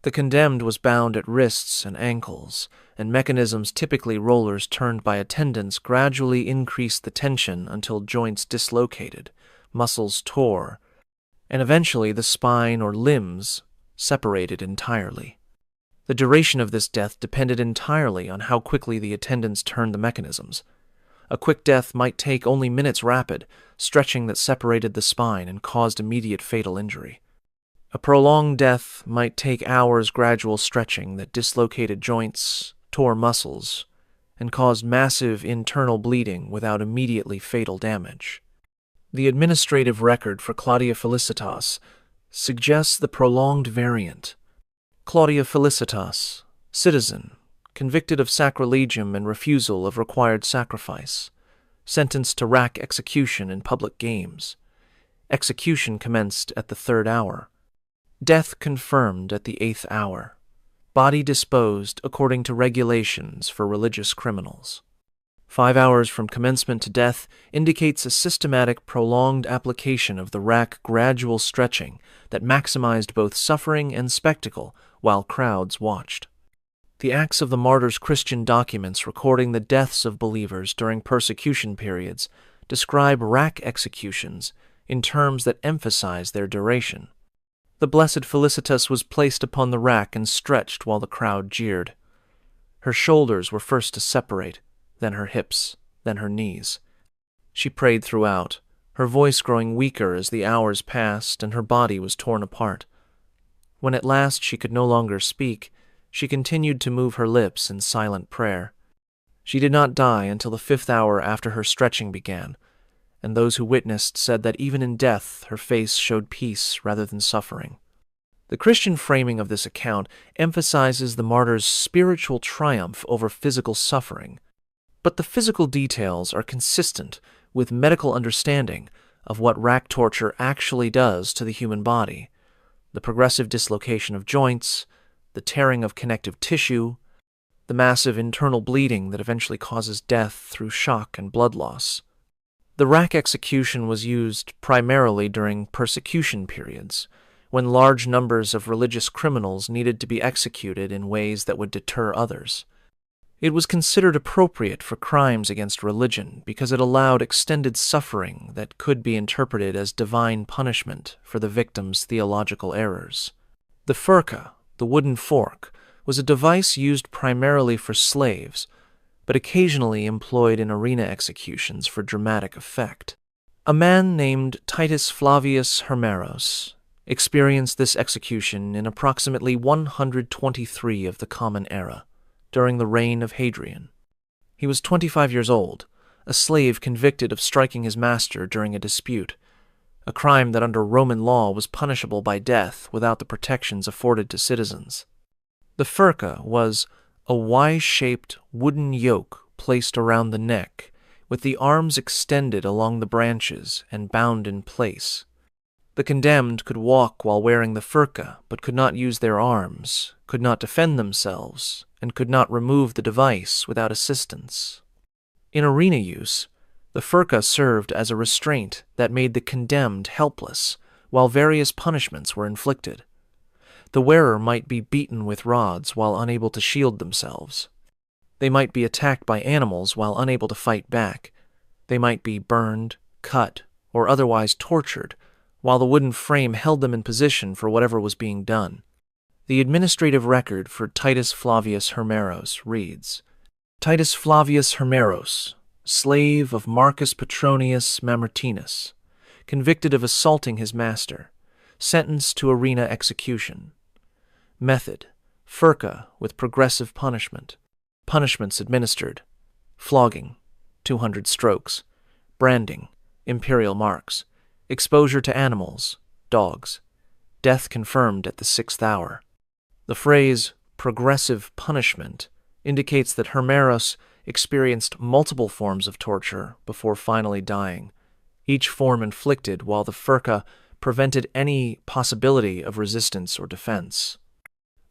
The condemned was bound at wrists and ankles, and mechanisms, typically rollers turned by attendants, gradually increased the tension until joints dislocated, muscles tore, and eventually the spine or limbs separated entirely. The duration of this death depended entirely on how quickly the attendants turned the mechanisms. A quick death might take only minutes rapid, stretching that separated the spine and caused immediate fatal injury. A prolonged death might take hours gradual stretching that dislocated joints, tore muscles, and caused massive internal bleeding without immediately fatal damage. The administrative record for Claudia Felicitas suggests the prolonged variant. Claudia Felicitas, citizen, convicted of sacrilegium and refusal of required sacrifice, sentenced to rack execution in public games. Execution commenced at the 3rd hour. Death confirmed at the 8th hour. Body disposed according to regulations for religious criminals. 5 hours from commencement to death indicates a systematic, prolonged application of the rack gradual stretching that maximized both suffering and spectacle while crowds watched. The Acts of the Martyrs Christian documents recording the deaths of believers during persecution periods describe rack executions in terms that emphasize their duration. The Blessed Felicitas was placed upon the rack and stretched while the crowd jeered. Her shoulders were first to separate, then her hips, then her knees. She prayed throughout, her voice growing weaker as the hours passed and her body was torn apart. When at last she could no longer speak, she continued to move her lips in silent prayer. She did not die until the 5th hour after her stretching began, and those who witnessed said that even in death her face showed peace rather than suffering. The Christian framing of this account emphasizes the martyr's spiritual triumph over physical suffering, but the physical details are consistent with medical understanding of what rack torture actually does to the human body: the progressive dislocation of joints, the tearing of connective tissue, the massive internal bleeding that eventually causes death through shock and blood loss. The rack execution was used primarily during persecution periods, when large numbers of religious criminals needed to be executed in ways that would deter others. It was considered appropriate for crimes against religion because it allowed extended suffering that could be interpreted as divine punishment for the victim's theological errors. The furka, the wooden fork, was a device used primarily for slaves, but occasionally employed in arena executions for dramatic effect. A man named Titus Flavius Hermeros experienced this execution in approximately 123 of the Common Era, during the reign of Hadrian. He was 25 years old, a slave convicted of striking his master during a dispute, a crime that under Roman law was punishable by death without the protections afforded to citizens. The furka was a Y-shaped wooden yoke placed around the neck, with the arms extended along the branches and bound in place. The condemned could walk while wearing the furka, but could not use their arms, could not defend themselves, and could not remove the device without assistance. In arena use, the furka served as a restraint that made the condemned helpless, while various punishments were inflicted. The wearer might be beaten with rods while unable to shield themselves. They They might be attacked by animals while unable to fight back. They might be burned, cut, or otherwise tortured, while the wooden frame held them in position for whatever was being done. The administrative record for Titus Flavius Hermeros reads, Titus Flavius Hermeros, slave of Marcus Petronius Mamertinus, convicted of assaulting his master, sentenced to arena execution. Method: furqa with progressive punishment. Punishments administered: flogging, 200 strokes, branding, imperial marks, exposure to animals, dogs, death confirmed at the 6th hour. The phrase progressive punishment indicates that Hermeros experienced multiple forms of torture before finally dying, each form inflicted while the furqa prevented any possibility of resistance or defense.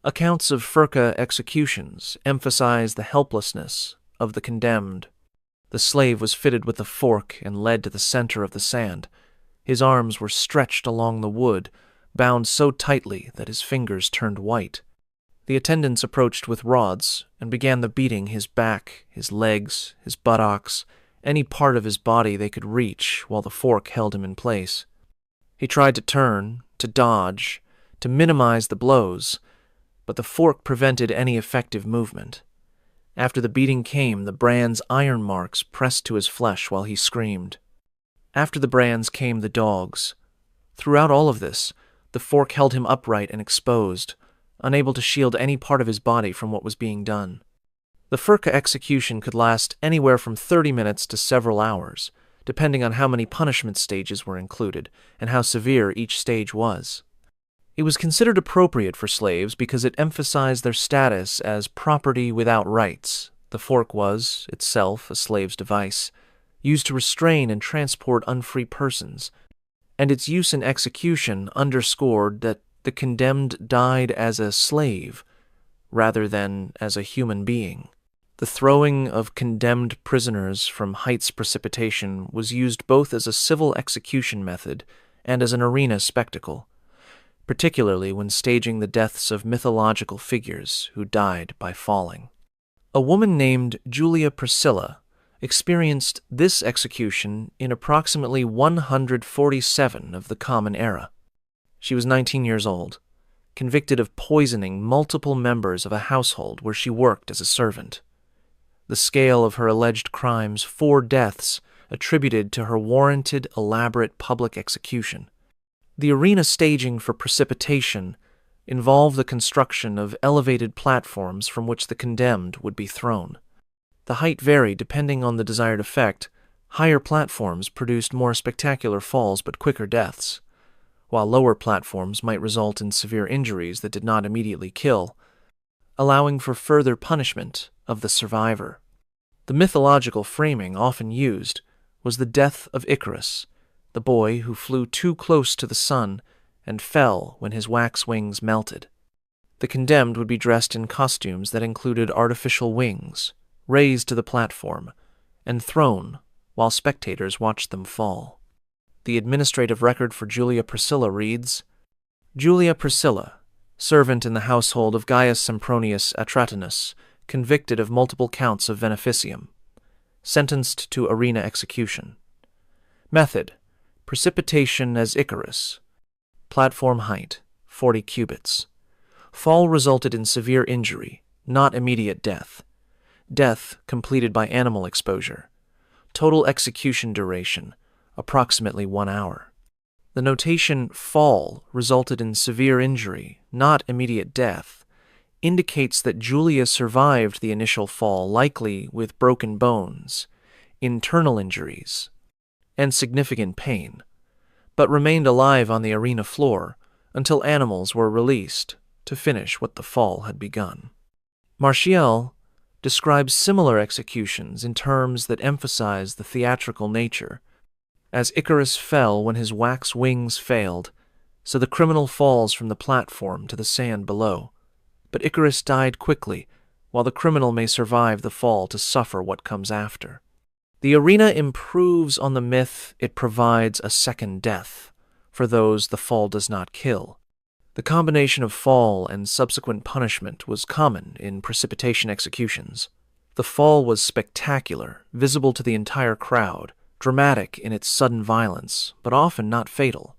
Accounts of furqa executions emphasize the helplessness of the condemned. The slave was fitted with a fork and led to the center of the sand. His arms were stretched along the wood, bound so tightly that his fingers turned white. The attendants approached with rods and began the beating his back, his legs, his buttocks, any part of his body they could reach while the fork held him in place. He tried to turn, to dodge, to minimize the blows, but the fork prevented any effective movement. After the beating came the brand's iron marks pressed to his flesh while he screamed. After the brands came the dogs. Throughout all of this, the fork held him upright and exposed, unable to shield any part of his body from what was being done. The furqa execution could last anywhere from 30 minutes to several hours, depending on how many punishment stages were included and how severe each stage was. It was considered appropriate for slaves because it emphasized their status as property without rights. The fork was, itself, a slave's device, used to restrain and transport unfree persons, and its use in execution underscored that the condemned died as a slave rather than as a human being. The throwing of condemned prisoners from heights precipitation was used both as a civil execution method and as an arena spectacle, particularly when staging the deaths of mythological figures who died by falling. A woman named Julia Priscilla experienced this execution in approximately 147 of the Common Era. She was 19 years old, convicted of poisoning multiple members of a household where she worked as a servant. The scale of her alleged crimes: 4 deaths attributed to her warranted, elaborate public execution. The arena staging for precipitation involved the construction of elevated platforms from which the condemned would be thrown. The height varied depending on the desired effect. Higher platforms produced more spectacular falls but quicker deaths, while lower platforms might result in severe injuries that did not immediately kill, allowing for further punishment of the survivor. The mythological framing often used was the death of Icarus, the boy who flew too close to the sun and fell when his wax wings melted. The condemned would be dressed in costumes that included artificial wings, raised to the platform, and thrown while spectators watched them fall. The administrative record for Julia Priscilla reads, Julia Priscilla, servant in the household of Gaius Sempronius Atratinus, convicted of multiple counts of beneficium, sentenced to arena execution. Method: precipitation as Icarus. Platform height: 40 cubits. Fall resulted in severe injury, not immediate death. Death completed by animal exposure. Total execution duration: approximately 1 hour. The notation fall resulted in severe injury, not immediate death, indicates that Julia survived the initial fall, likely with broken bones, internal injuries, and significant pain, but remained alive on the arena floor until animals were released to finish what the fall had begun. Martial describes similar executions in terms that emphasize the theatrical nature, as Icarus fell when his wax wings failed, so the criminal falls from the platform to the sand below. But Icarus died quickly, while the criminal may survive the fall to suffer what comes after. The arena improves on the myth it provides a second death for those the fall does not kill. The combination of fall and subsequent punishment was common in precipitation executions. The fall was spectacular, visible to the entire crowd, dramatic in its sudden violence, but often not fatal.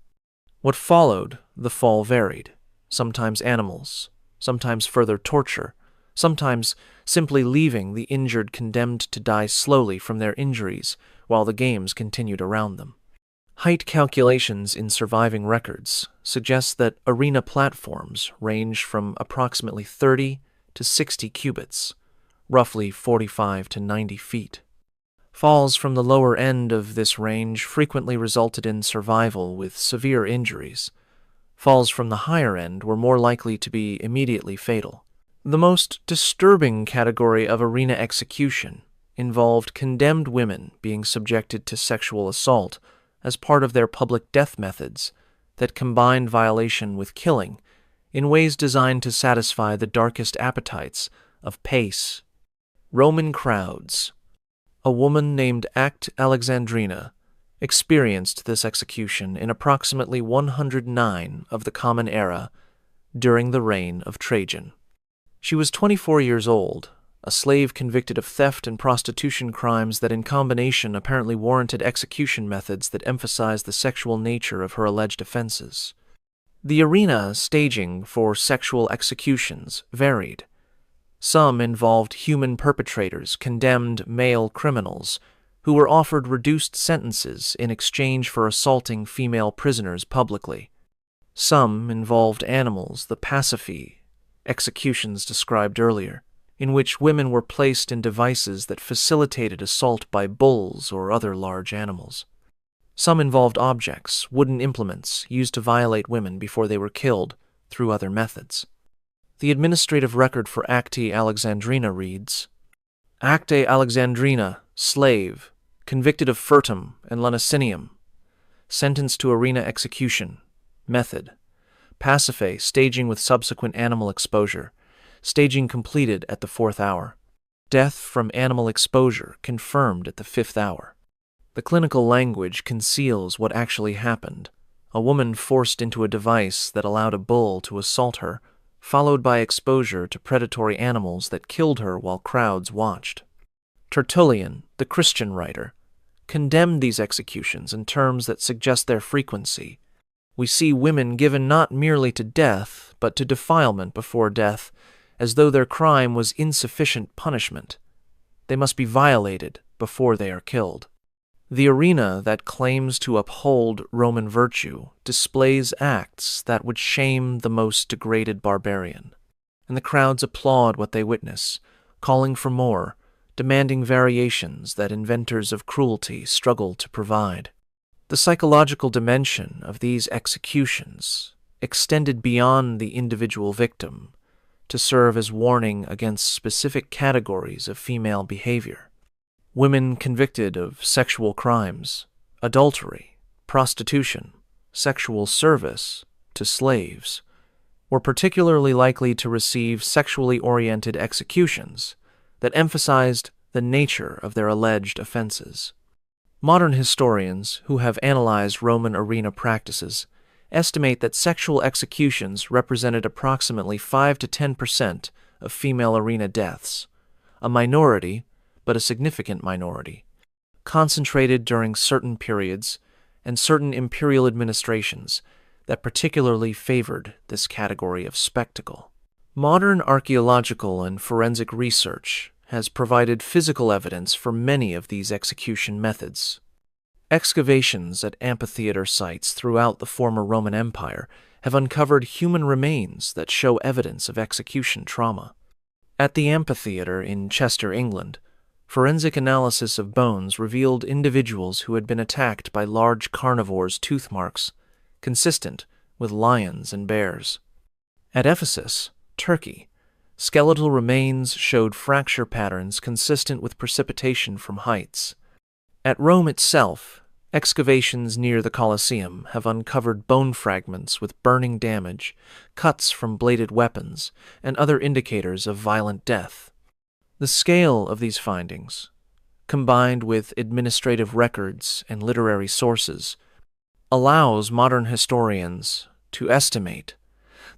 What followed, the fall varied. Sometimes animals, sometimes further torture, sometimes simply leaving the injured condemned to die slowly from their injuries while the games continued around them. Height calculations in surviving records suggest that arena platforms range from approximately 30 to 60 cubits, roughly 45 to 90 feet. Falls from the lower end of this range frequently resulted in survival with severe injuries. Falls from the higher end were more likely to be immediately fatal. The most disturbing category of arena execution involved condemned women being subjected to sexual assault as part of their public death methods that combined violation with killing in ways designed to satisfy the darkest appetites of pace. Roman crowds. A woman named Alexandrina experienced this execution in approximately 109 of the Common Era during the reign of Trajan. She was 24 years old, a slave convicted of theft and prostitution crimes that in combination apparently warranted execution methods that emphasized the sexual nature of her alleged offenses. The arena staging for sexual executions varied. Some involved human perpetrators, condemned male criminals, who were offered reduced sentences in exchange for assaulting female prisoners publicly. Some involved animals, the pasiphae, executions described earlier, in which women were placed in devices that facilitated assault by bulls or other large animals. Some involved objects, wooden implements, used to violate women before they were killed through other methods. The administrative record for Acte Alexandrina reads, Acte Alexandrina, slave, convicted of furtum and lunacinium, sentenced to arena execution. Method: pasiphae, staging with subsequent animal exposure. Staging completed at the 4th hour. Death from animal exposure confirmed at the 5th hour. The clinical language conceals what actually happened. A woman forced into a device that allowed a bull to assault her, followed by exposure to predatory animals that killed her while crowds watched. Tertullian, the Christian writer, condemned these executions in terms that suggest their frequency. We see women given not merely to death, but to defilement before death, as though their crime was insufficient punishment. They must be violated before they are killed. The arena that claims to uphold Roman virtue displays acts that would shame the most degraded barbarian, and the crowds applaud what they witness, calling for more, demanding variations that inventors of cruelty struggle to provide. The psychological dimension of these executions extended beyond the individual victim to serve as warning against specific categories of female behavior. Women convicted of sexual crimes, adultery, prostitution, sexual service to slaves, were particularly likely to receive sexually oriented executions that emphasized the nature of their alleged offenses. Modern historians who have analyzed Roman arena practices estimate that sexual executions represented approximately 5 to 10% of female arena deaths, a minority, but a significant minority, concentrated during certain periods and certain imperial administrations that particularly favored this category of spectacle. Modern archaeological and forensic research has provided physical evidence for many of these execution methods. Excavations at amphitheater sites throughout the former Roman Empire have uncovered human remains that show evidence of execution trauma. At the amphitheater in Chester, England, forensic analysis of bones revealed individuals who had been attacked by large carnivores' tooth marks, consistent with lions and bears. At Ephesus, Turkey, skeletal remains showed fracture patterns consistent with precipitation from heights. At Rome itself, excavations near the Colosseum have uncovered bone fragments with burning damage, cuts from bladed weapons, and other indicators of violent death. The scale of these findings, combined with administrative records and literary sources, allows modern historians to estimate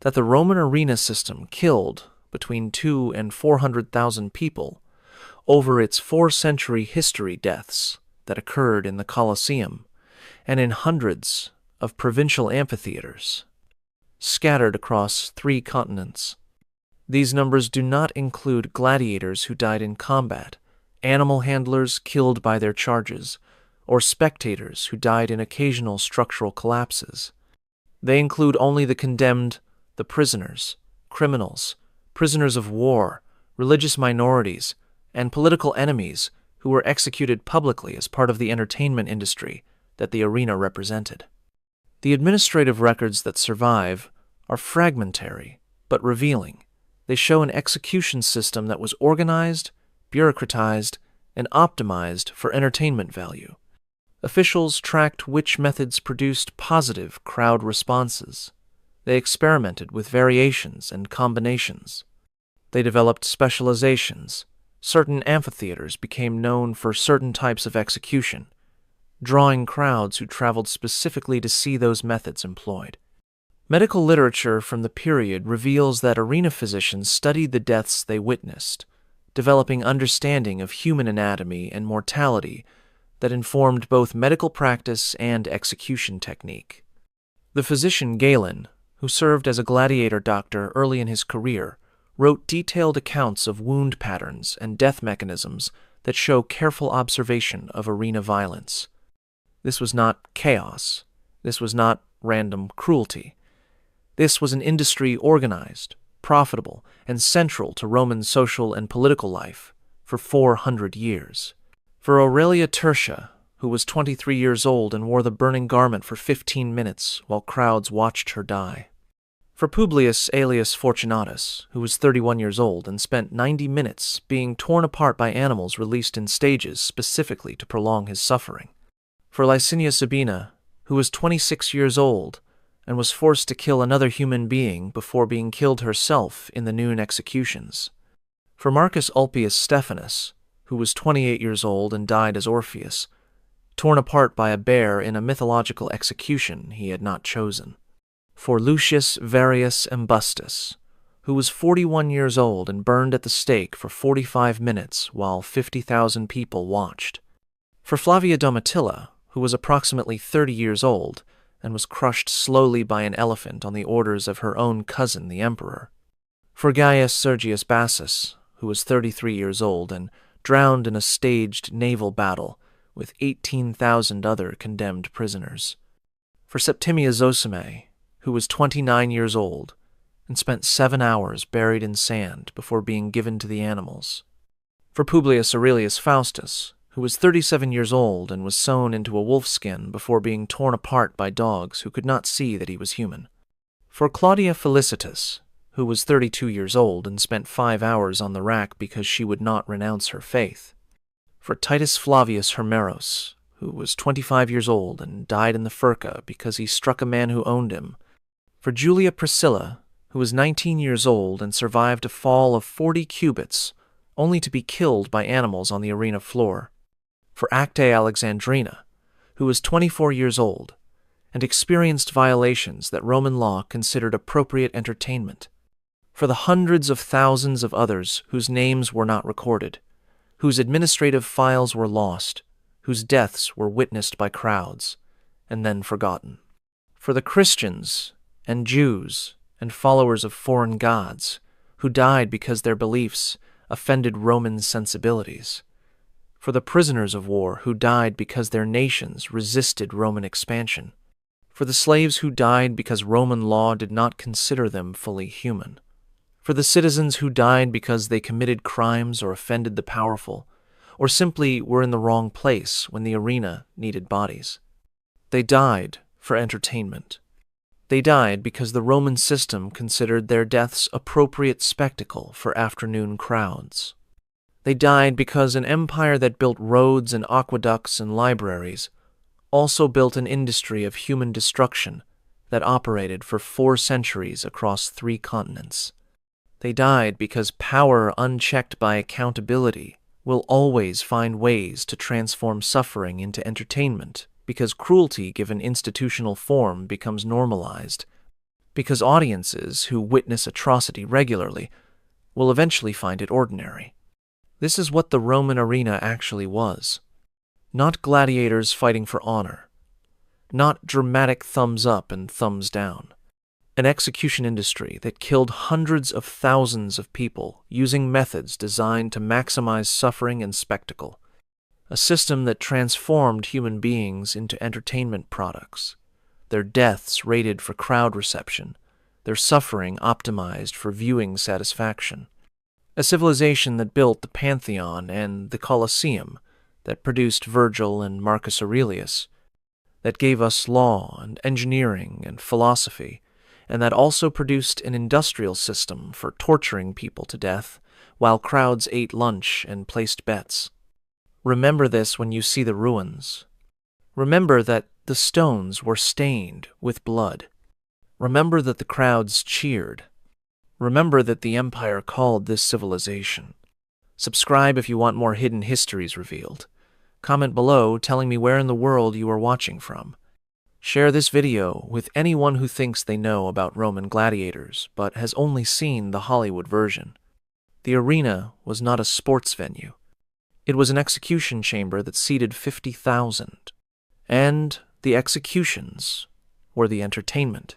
that the Roman arena system killed between 200,000 and 400,000 people over its 4-century history deaths that occurred in the Colosseum and in hundreds of provincial amphitheaters scattered across 3 continents. These numbers do not include gladiators who died in combat, animal handlers killed by their charges, or spectators who died in occasional structural collapses. They include only the condemned, the prisoners, criminals, prisoners of war, religious minorities, and political enemies who were executed publicly as part of the entertainment industry that the arena represented. The administrative records that survive are fragmentary but revealing. They show an execution system that was organized, bureaucratized, and optimized for entertainment value. Officials tracked which methods produced positive crowd responses. They experimented with variations and combinations. They developed specializations. Certain amphitheaters became known for certain types of execution, drawing crowds who traveled specifically to see those methods employed. Medical literature from the period reveals that arena physicians studied the deaths they witnessed, developing understanding of human anatomy and mortality that informed both medical practice and execution technique. The physician Galen, who served as a gladiator doctor early in his career, wrote detailed accounts of wound patterns and death mechanisms that show careful observation of arena violence. This was not chaos. This was not random cruelty. This was an industry organized, profitable, and central to Roman social and political life for 400 years. For Aurelia Tertia, who was 23 years old and wore the burning garment for 15 minutes while crowds watched her die. For Publius Aelius Fortunatus, who was 31 years old and spent 90 minutes being torn apart by animals released in stages specifically to prolong his suffering. For Licinia Sabina, who was 26 years old and was forced to kill another human being before being killed herself in the noon executions. For Marcus Ulpius Stephanus, who was 28 years old and died as Orpheus, torn apart by a bear in a mythological execution he had not chosen. For Lucius Varius Ambustus, who was 41 years old and burned at the stake for 45 minutes while 50,000 people watched. For Flavia Domitilla, who was approximately 30 years old and was crushed slowly by an elephant on the orders of her own cousin, the emperor. For Gaius Sergius Bassus, who was 33 years old and drowned in a staged naval battle with 18,000 other condemned prisoners. For Septimia Zosime, who was 29 years old and spent 7 hours buried in sand before being given to the animals. For Publius Aurelius Faustus, who was 37 years old and was sewn into a wolfskin before being torn apart by dogs who could not see that he was human. For Claudia Felicitas, who was 32 years old and spent 5 hours on the rack because she would not renounce her faith. For Titus Flavius Hermeros, who was 25 years old and died in the Furca because he struck a man who owned him. For Julia Priscilla, who was 19 years old and survived a fall of 40 cubits, only to be killed by animals on the arena floor. For Acte Alexandrina, who was 24 years old and experienced violations that Roman law considered appropriate entertainment. For the hundreds of thousands of others whose names were not recorded, whose administrative files were lost, whose deaths were witnessed by crowds, and then forgotten. For the Christians and Jews and followers of foreign gods, who died because their beliefs offended Roman sensibilities. For the prisoners of war who died because their nations resisted Roman expansion. For the slaves who died because Roman law did not consider them fully human. For the citizens who died because they committed crimes or offended the powerful, or simply were in the wrong place when the arena needed bodies. They died for entertainment. They died because the Roman system considered their deaths appropriate spectacle for afternoon crowds. They died because an empire that built roads and aqueducts and libraries also built an industry of human destruction that operated for 4 centuries across 3 continents. They died because power unchecked by accountability will always find ways to transform suffering into entertainment, because cruelty given institutional form becomes normalized, because audiences who witness atrocity regularly will eventually find it ordinary. This is what the Roman arena actually was. Not gladiators fighting for honor. Not dramatic thumbs up and thumbs down. An execution industry that killed hundreds of thousands of people using methods designed to maximize suffering and spectacle. A system that transformed human beings into entertainment products. Their deaths rated for crowd reception. Their suffering optimized for viewing satisfaction. A civilization that built the Pantheon and the Colosseum, that produced Virgil and Marcus Aurelius, that gave us law and engineering and philosophy, and that also produced an industrial system for torturing people to death while crowds ate lunch and placed bets. Remember this when you see the ruins. Remember that the stones were stained with blood. Remember that the crowds cheered. Remember that the empire called this civilization. Subscribe if you want more hidden histories revealed. Comment below telling me where in the world you are watching from. Share this video with anyone who thinks they know about Roman gladiators but has only seen the Hollywood version. The arena was not a sports venue. It was an execution chamber that seated 50,000. And the executions were the entertainment.